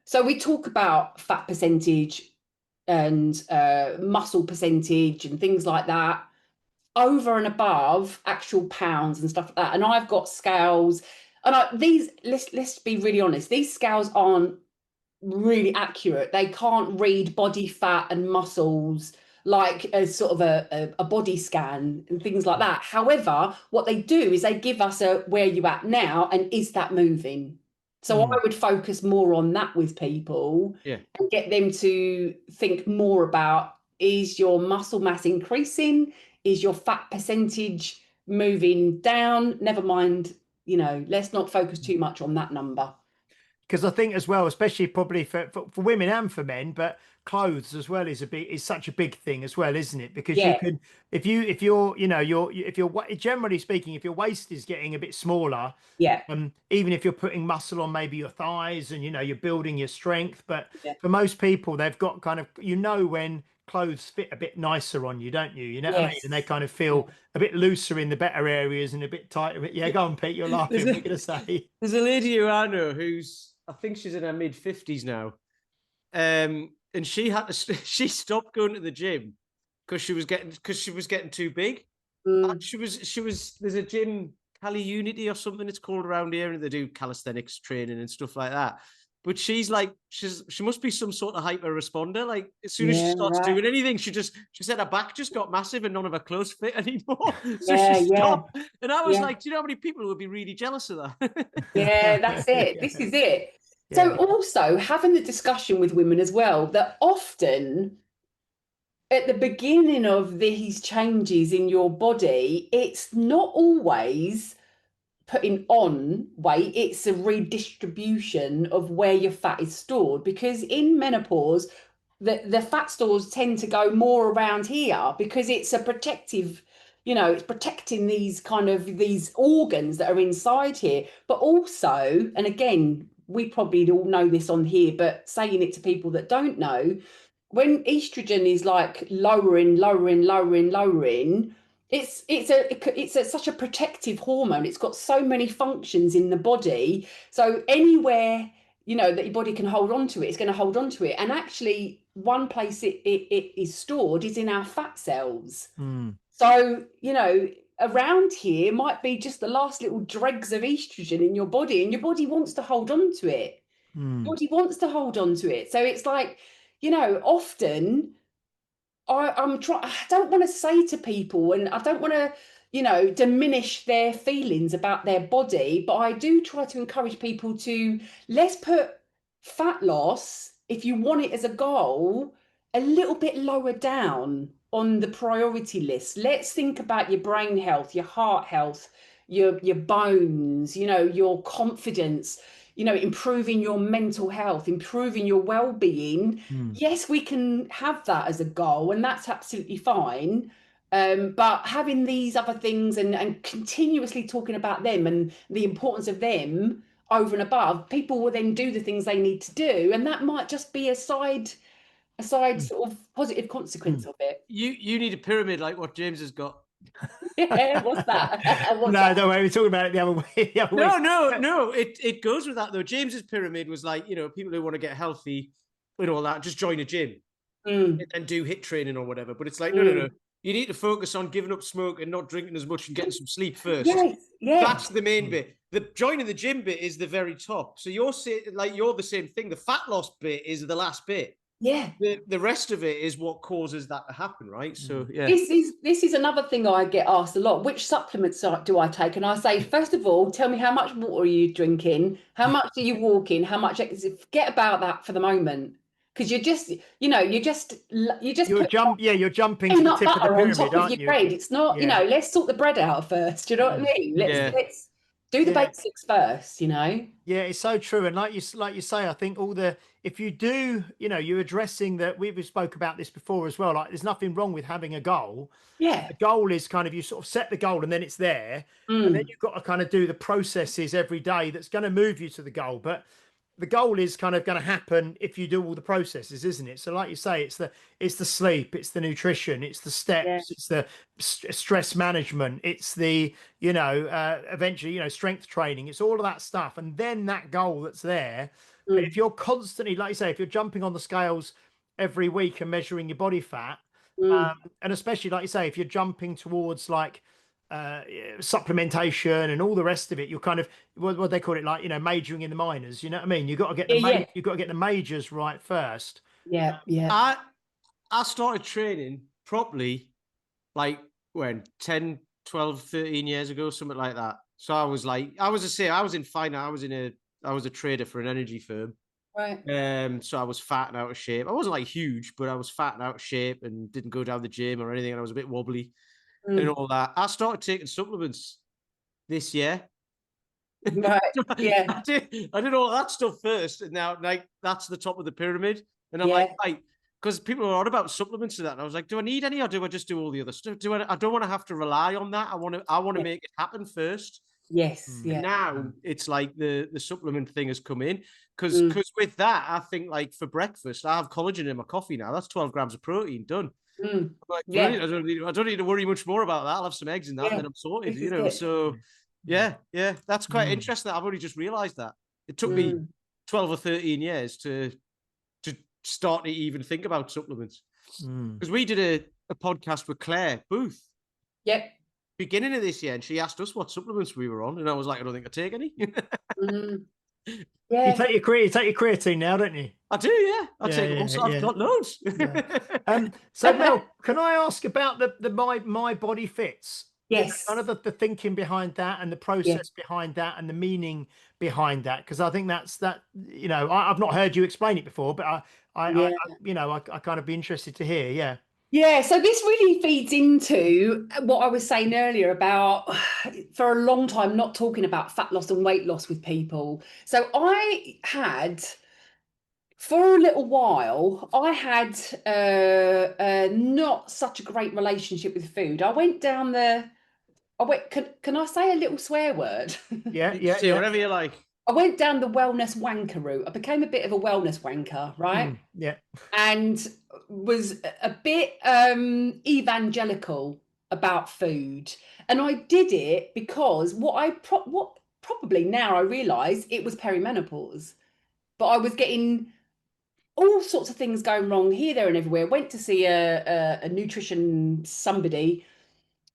So we talk about fat percentage and muscle percentage and things like that over and above actual pounds and stuff like that. And I've got scales, and let's be really honest, these scales aren't really accurate. They can't read body fat and muscles like a sort of a body scan and things like that. However, what they do is they give us a where you at now, and is that moving? So I would focus more on that with people, and get them to think more about, is your muscle mass increasing? Is your fat percentage moving down? Never mind, let's not focus too much on that number. Because I think as well, especially probably for women and for men, but clothes as well is such a big thing as well, isn't it? Because you can, if you're generally speaking, if your waist is getting a bit smaller, even if you're putting muscle on maybe your thighs and you're building your strength, but for most people, they've got kind of, when clothes fit a bit nicer on you, don't you? What I mean? And they kind of feel a bit looser in the better areas and a bit tighter. Yeah, go on, Pete. You're laughing. What are you going to say? There's a lady who I know I think she's in her mid-50s now, and she stopped going to the gym because she was getting too big. She was there's a gym, Cali Unity or something it's called around here, and they do calisthenics training and stuff like that. But she's like, she must be some sort of hyper responder. Like, as soon as she starts doing anything, she said her back just got massive and none of her clothes fit anymore. So she stopped. And I was like, do you know how many people would be really jealous of that? Yeah, that's it. This is it. So also having the discussion with women as well, that often at the beginning of these changes in your body, it's not always putting on weight, it's a redistribution of where your fat is stored, because in menopause the fat stores tend to go more around here because it's a protective, it's protecting these organs that are inside here. But also, and again, we probably all know this on here, but saying it to people that don't know, when estrogen is like lowering, it's such a protective hormone. It's got so many functions in the body. So anywhere, that your body can hold on to it, it's going to hold on to it. And actually, one place it is stored is in our fat cells. So, around here might be just the last little dregs of estrogen in your body, and your body wants to hold on to it. Your body wants to hold on to it. So it's like, often I don't want to say to people, and I don't want to, diminish their feelings about their body. But I do try to encourage people to, let's put fat loss, if you want it as a goal, a little bit lower down on the priority list. Let's think about your brain health, your heart health, your bones, your confidence, improving your mental health, improving your well-being. Yes, we can have that as a goal, and that's absolutely fine. But having these other things and continuously talking about them and the importance of them over and above, people will then do the things they need to do, and that might just be a side sort of positive consequence of it. You need a pyramid like what James has got. Yeah, what's that? What's No, that? don't worry. We're talking about it the other way. No. It goes with that though. James's pyramid was like, people who want to get healthy and all that, just join a gym and do HIIT training or whatever. But it's like, no. You need to focus on giving up smoke and not drinking as much and getting some sleep first. Yes. That's the main bit. The joining the gym bit is the very top. So you're the same thing. The fat loss bit is the last bit. Yeah. The rest of it is what causes that to happen, right? So yeah. This is another thing I get asked a lot. Which supplements do I take? And I say, first of all, tell me how much water are you drinking? How much are you walking? How much exercise? Forget about that for the moment. Because you're jumping to the tip of the pyramid, on top aren't of you? your bread. It's not, let's sort the bread out first. Do you know what I mean? Let's do the basics first, Yeah, it's so true. And like you say, I think if you do, you're addressing that. We spoke about this before as well. Like, there's nothing wrong with having a goal. Yeah. The goal is kind of, you sort of set the goal and then it's there. And then you've got to kind of do the processes every day that's going to move you to the goal. But the goal is kind of going to happen if you do all the processes, isn't it? So like you say, it's the sleep, it's the nutrition, it's the steps, it's the stress management, it's the eventually strength training, it's all of that stuff, and then that goal that's there. But if you're constantly, like you say, if you're jumping on the scales every week and measuring your body fat, and especially like you say, if you're jumping towards like supplementation and all the rest of it, you're kind of what they call it, like majoring in the minors. You know what I mean? You've got to get the majors right first. Yeah. I started training properly like when 10, 12, 13 years ago, something like that. So I was in finance. I was a trader for an energy firm. Right. So I was fat and out of shape. I wasn't like huge, but I was fat and out of shape and didn't go down the gym or anything. And I was a bit wobbly and all that. I started taking supplements this year. Right. Yeah. I did all that stuff first, and now like that's the top of the pyramid. And I'm like, because people are on about supplements to that, and I was like, do I need any, or do I just do all the other stuff? I don't want to have to rely on that. I want to make it happen first. Yes. Yeah. And now it's like the supplement thing has come in because with that, I think like for breakfast, I have collagen in my coffee now. That's 12 grams of protein done. Like, I don't need to worry much more about that. I'll have some eggs in that, and then I'm sorted. So yeah, that's quite interesting. I've only just realised that it took me 12 or 13 years to start to even think about supplements because we did a podcast with Claire Booth. Yep. Beginning of this year, and she asked us what supplements we were on, and I was like, I don't think I take any. Yeah. You take your creatine now, don't you? I do, yeah. I've got loads. So Mel, can I ask about the my body fits? Yes. Kind of the thinking behind that and the process behind that and the meaning behind that, because I think that's I've not heard you explain it before, but I kind of be interested to hear. Yeah. Yeah, so this really feeds into what I was saying earlier about, for a long time, not talking about fat loss and weight loss with people. So for a little while, I had not such a great relationship with food. Can I say a little swear word? Yeah. Whatever you like. I went down the wellness wanker route. I became a bit of a wellness wanker, right? Yeah. And was a bit evangelical about food. And I did it because what probably now I realise it was perimenopause. But I was getting all sorts of things going wrong here, there, and everywhere. Went to see a nutrition somebody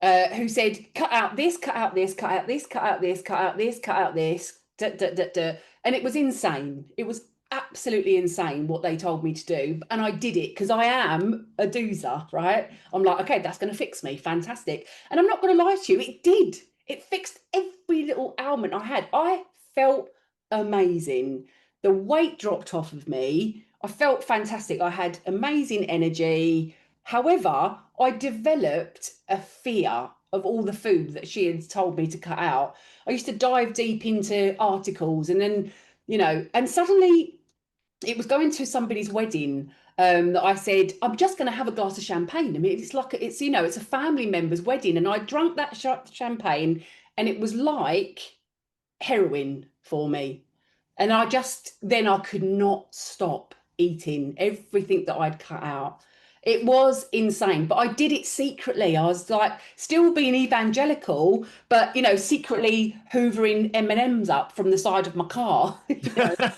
who said, cut out this, cut out this, cut out this, cut out this, cut out this, cut out this, and it was insane. It was absolutely insane what they told me to do. And I did it because I am a doozer, right? I'm like, okay, that's going to fix me. Fantastic. And I'm not going to lie to you, it did. It fixed every little ailment I had. I felt amazing. The weight dropped off of me. I felt fantastic. I had amazing energy. However, I developed a fear of all the food that she had told me to cut out. I used to dive deep into articles and then, and suddenly it was going to somebody's wedding that I said, I'm just going to have a glass of champagne. I mean, it's like, it's a family member's wedding. And I drank that champagne and it was like heroin for me. And then I could not stop eating everything that I'd cut out. It was insane, but I did it secretly. I was like still being evangelical, but secretly hoovering M&Ms up from the side of my car,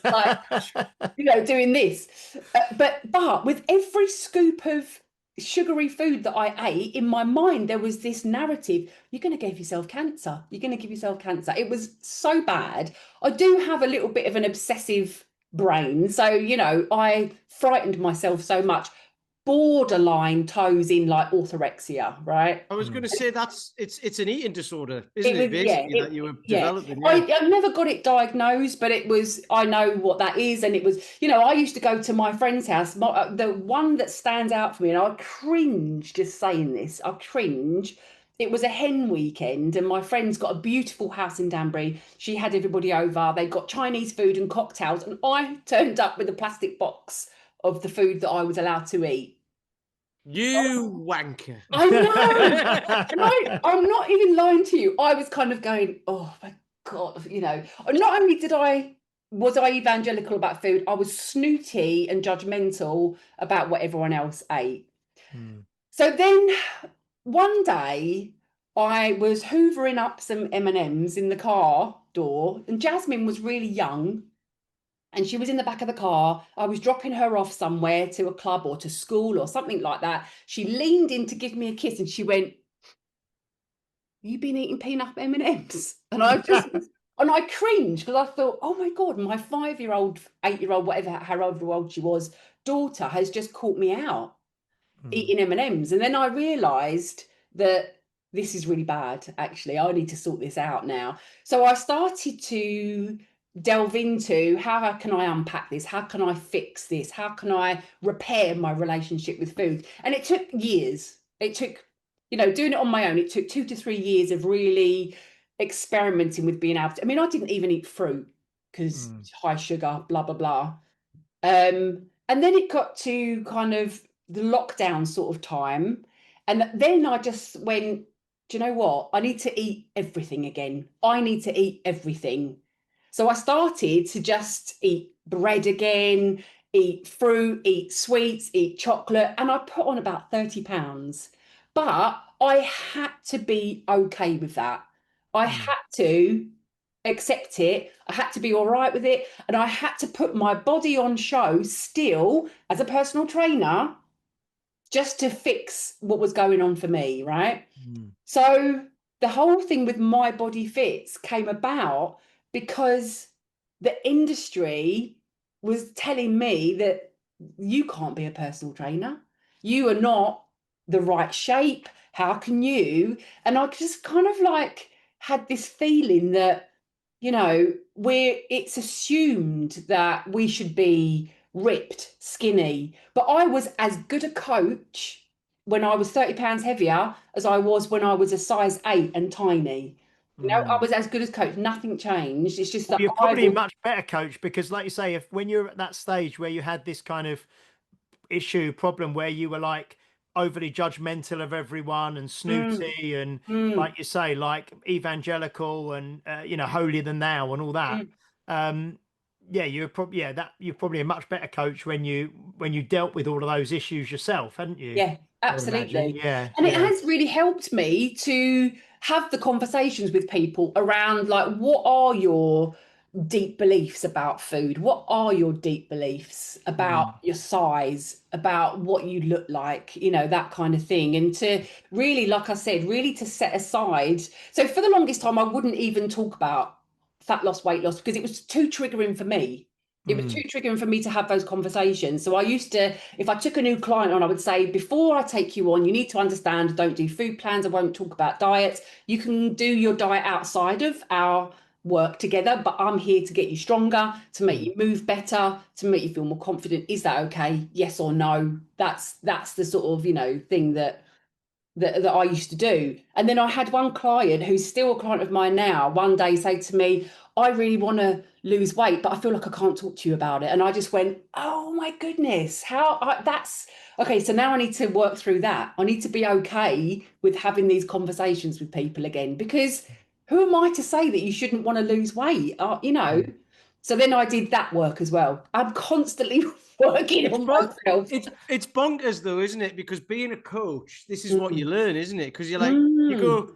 like doing this. But with every scoop of sugary food that I ate, in my mind there was this narrative: you're going to give yourself cancer. You're going to give yourself cancer. It was so bad. I do have a little bit of an obsessive brain, so I frightened myself so much. Borderline toes in like orthorexia, right? I was going to say it's an eating disorder, isn't it? Basically, that you were developing. Yeah. I never got it diagnosed, but I know what that is. And it was, I used to go to my friend's house. The one that stands out for me, and I cringe just saying this, I cringe. It was a hen weekend and my friend's got a beautiful house in Danbury. She had everybody over. They got Chinese food and cocktails. And I turned up with a plastic box of the food that I was allowed to eat. You wanker. I know. I'm not even lying to you. I was kind of going, oh my God, not only was I evangelical about food, I was snooty and judgmental about what everyone else ate. So then one day I was hoovering up some M&Ms in the car door and Jasmine was really young. And she was in the back of the car. I was dropping her off somewhere to a club or to school or something like that. She leaned in to give me a kiss and she went, "You been eating peanut M&Ms?" And I cringed because I thought, oh my God, my 5-year-old, 8-year-old, whatever, however old she was, daughter has just caught me out eating M&Ms. And then I realised that this is really bad, actually. I need to sort this out now. So I started to delve into how can I unpack this? How can I fix this? How can I repair my relationship with food? And it took years. It took, doing it on my own. It took 2 to 3 years of really experimenting with being able to, I didn't even eat fruit because high sugar, blah, blah, blah. And then it got to kind of the lockdown sort of time. And then I just went, do you know what? I need to eat everything again. I need to eat everything. So I started to just eat bread again, eat fruit, eat sweets, eat chocolate, and I put on about 30 pounds. But I had to be okay with that. I had to accept it. I had to be all right with it. And I had to put my body on show still as a personal trainer just to fix what was going on for me, right? So the whole thing with My Body Fits came about because the industry was telling me that you can't be a personal trainer. You are not the right shape. How can you? And I just kind of like had this feeling that, it's assumed that we should be ripped, skinny. But I was as good a coach when I was 30 pounds heavier as I was when I was a size 8 and tiny. I was as good as coach. Nothing changed. It's just that you're probably a much better coach because, like you say, when you're at that stage where you had this kind of problem where you were like overly judgmental of everyone and snooty and like you say, like evangelical and holier than thou and all that. You're probably a much better coach when you dealt with all of those issues yourself, hadn't you? Yeah, absolutely. Yeah. And it has really helped me to have the conversations with people around like, what are your deep beliefs about food? What are your deep beliefs about your size, about what you look like, that kind of thing. And to really, like I said, really to set aside. So for the longest time, I wouldn't even talk about fat loss, weight loss, because it was too triggering for me. It was too triggering for me to have those conversations. So I used to, if I took a new client on, I would say, before I take you on, you need to understand, don't do food plans. I won't talk about diets. You can do your diet outside of our work together, but I'm here to get you stronger, to make you move better, to make you feel more confident. Is that okay? Yes or no? That's the sort of, thing that I used to do. And then I had one client who's still a client of mine now, one day say to me, I really want to lose weight, but I feel like I can't talk to you about it. And I just went, oh my goodness, that's okay. So now I need to work through that. I need to be okay with having these conversations with people again, because who am I to say that you shouldn't want to lose weight? So then I did that work as well. I'm constantly working on myself. It's bonkers though, isn't it? Because being a coach, this is what you learn, isn't it? Because you're like, you go,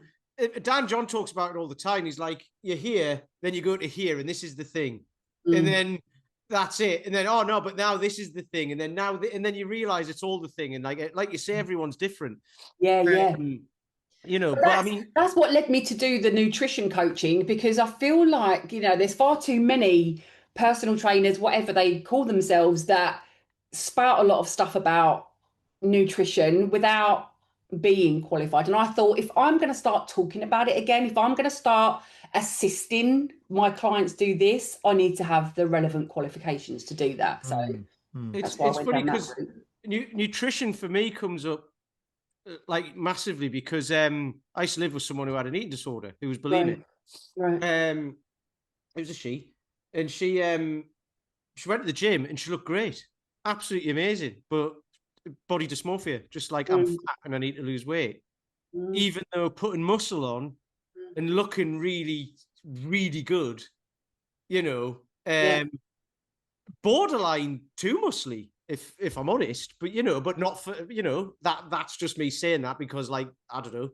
Dan John talks about it all the time. He's like, you're here, then you go to here, and this is the thing. And then that's it. And then, oh no, but now this is the thing. And then and then you realize it's all the thing. And like you say, everyone's different. Yeah. But I mean, that's what led me to do the nutrition coaching, because I feel like, there's far too many personal trainers, whatever they call themselves, that spout a lot of stuff about nutrition without being qualified. And I thought, if I'm going to start talking about it again, if I'm going to start assisting my clients do this, I need to have the relevant qualifications to do that. So it's funny because nutrition for me comes up like massively because I used to live with someone who had an eating disorder, who was bulimic. Right. It was a she, and she went to the gym and she looked great, absolutely amazing, but body dysmorphia, just like I'm fat and I need to lose weight, even though putting muscle on and looking really, really good, borderline too muscly, if I'm honest, but but not for that's just me saying that because, like, I don't know,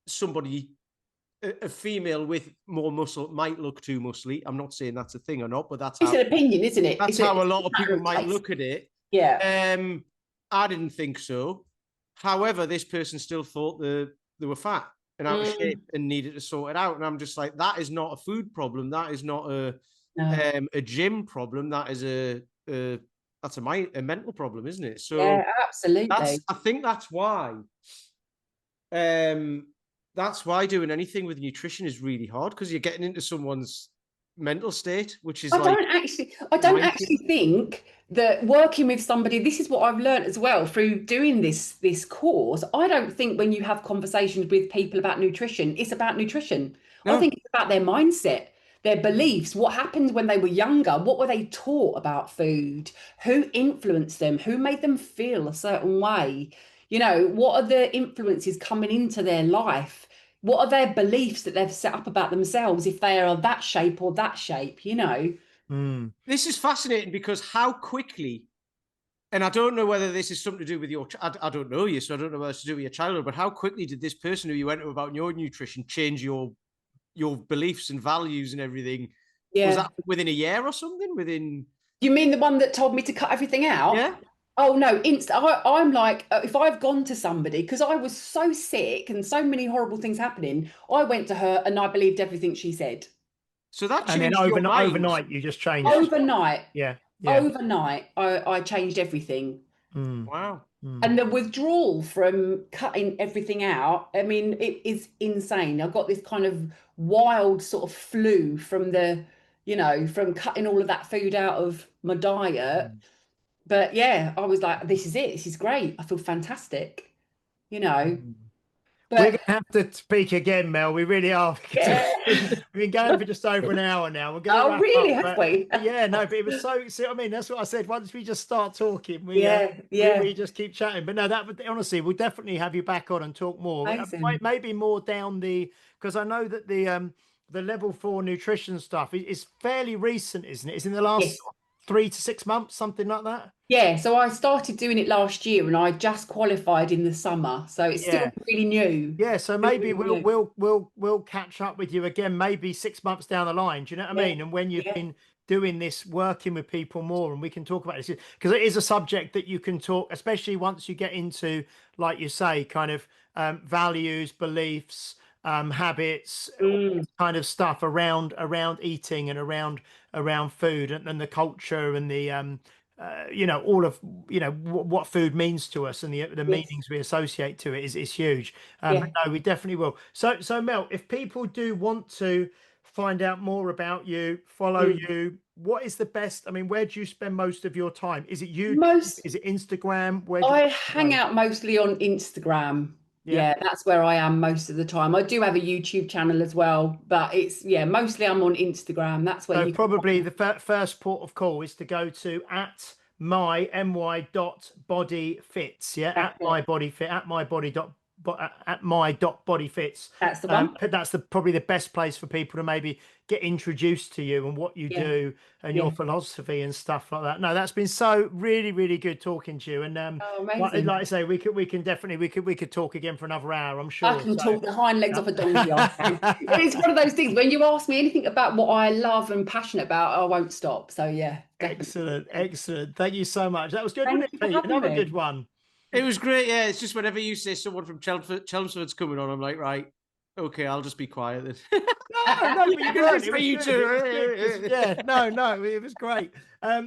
somebody, a female with more muscle might look too muscly. I'm not saying that's a thing or not, but that's an opinion, isn't it? That's how a lot of people might look at it. Yeah. I didn't think so. However, this person still thought they were fat and out of shape and needed to sort it out. And I'm just like, that is not a food problem. That is not a gym problem. That is that's a mental problem, isn't it? So yeah, absolutely. I think that's why. That's why doing anything with nutrition is really hard, because you're getting into someone's mental state, which is I don't actually think that working with somebody, this is what I've learned as well through doing this course. I don't think when you have conversations with people about nutrition, it's about nutrition. No. I think it's about their mindset, their beliefs, what happened when they were younger, what were they taught about food, who influenced them, who made them feel a certain way, what are the influences coming into their life, what are their beliefs that they've set up about themselves if they are that shape or that shape, This is fascinating because how quickly, and I don't know whether this is something to do with I don't know you, so I don't know whether it's to do with your childhood, but how quickly did this person who you went to about your nutrition change your beliefs and values and everything? Yeah. Was that within a year or something? You mean the one that told me to cut everything out? Yeah. Oh no, I'm like, if I've gone to somebody, because I was so sick and so many horrible things happening, I went to her and I believed everything she said. So that changed. And then overnight you just changed. Overnight. Yeah. Overnight, I changed everything. Wow. And the withdrawal from cutting everything out, I mean, it is insane. I got this kind of wild sort of flu from from cutting all of that food out of my diet. But yeah, I was like, this is it. This is great. I feel fantastic, But we're going to have to speak again, Mel. We really are. Yeah. We've been going for just over an hour now. We're going to wrap up, have we? Yeah, no, but it was see what I mean? That's what I said. Once we just start talking, we just keep chatting. But no, honestly, we'll definitely have you back on and talk more. Maybe more down because I know that the level 4 nutrition stuff is fairly recent, isn't it? It's in the last 3 to 6 months, something like that. Yeah, so I started doing it last year and I just qualified in the summer, so it's still really new. Yeah, so maybe we'll catch up with you again, maybe 6 months down the line. Do you know what I mean? And when you've been doing this, working with people more, and we can talk about this, because it is a subject that you can talk, especially once you get into, like you say, kind of values, beliefs, habits, all this kind of stuff around eating and around food, and the culture and the all of what food means to us, and the Yes. meanings we associate to it is huge. Yeah. But no, we definitely will. So Mel, if people do want to find out more about you, follow you, what is the best? I mean, where do you spend most of your time? Is it YouTube? Is it Instagram? Where do I you hang out mostly on Instagram. Yeah, that's where I am most of the time. I do have a YouTube channel as well, but it's mostly I'm on Instagram. That's where So you probably the first port of call is to go to at my.bodyfits. Yeah, at my body fit, at my body at my.bodyfits. That's the one. That's probably the best place for people to maybe get introduced to you and what you do and your philosophy and stuff like that. No, that's been so really good talking to you. And amazing. like I say, we could talk again for another hour, I'm sure. I can talk the hind legs off a donkey. It's one of those things when you ask me anything about what I love and passionate about, I won't stop. So yeah, definitely. Excellent. Thank you so much. That was good. Thank Wasn't it, Pete? Another good one. It was great. Yeah, it's just whenever you say someone from Chelmsford's coming on, I'm like, right, okay, I'll just be quiet then. No, but you weren't. It was good. Yeah, no, it was great.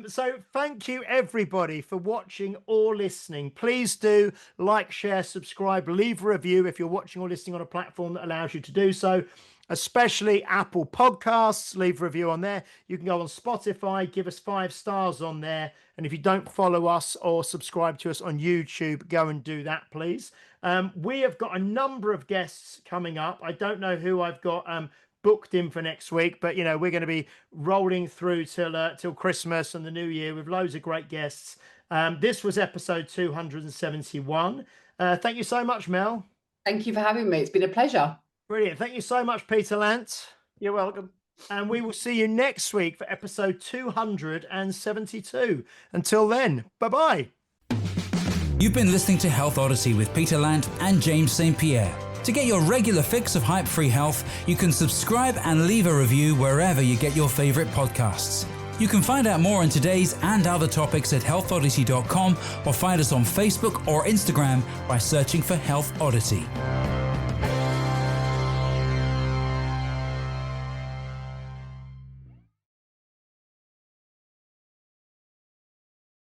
So thank you everybody for watching or listening. Please do like, share, subscribe, leave a review if you're watching or listening on a platform that allows you to do so, especially Apple Podcasts. Leave a review on there. You can go on Spotify, give us 5 stars on there. And if you don't follow us or subscribe to us on YouTube, go and do that, please. We have got a number of guests coming up. I don't know who I've got booked in for next week, but we're going to be rolling through till Christmas and the New Year with loads of great guests. This was episode 271. Thank you so much, Mel. Thank you for having me. It's been a pleasure. Brilliant. Thank you so much, Peter Lant. You're welcome. And we will see you next week for episode 272. Until then, bye-bye. You've been listening to Health Odyssey with Peter Lant and James St. Pierre. To get your regular fix of hype-free health, you can subscribe and leave a review wherever you get your favorite podcasts. You can find out more on today's and other topics at healthodyssey.com or find us on Facebook or Instagram by searching for Health Odyssey.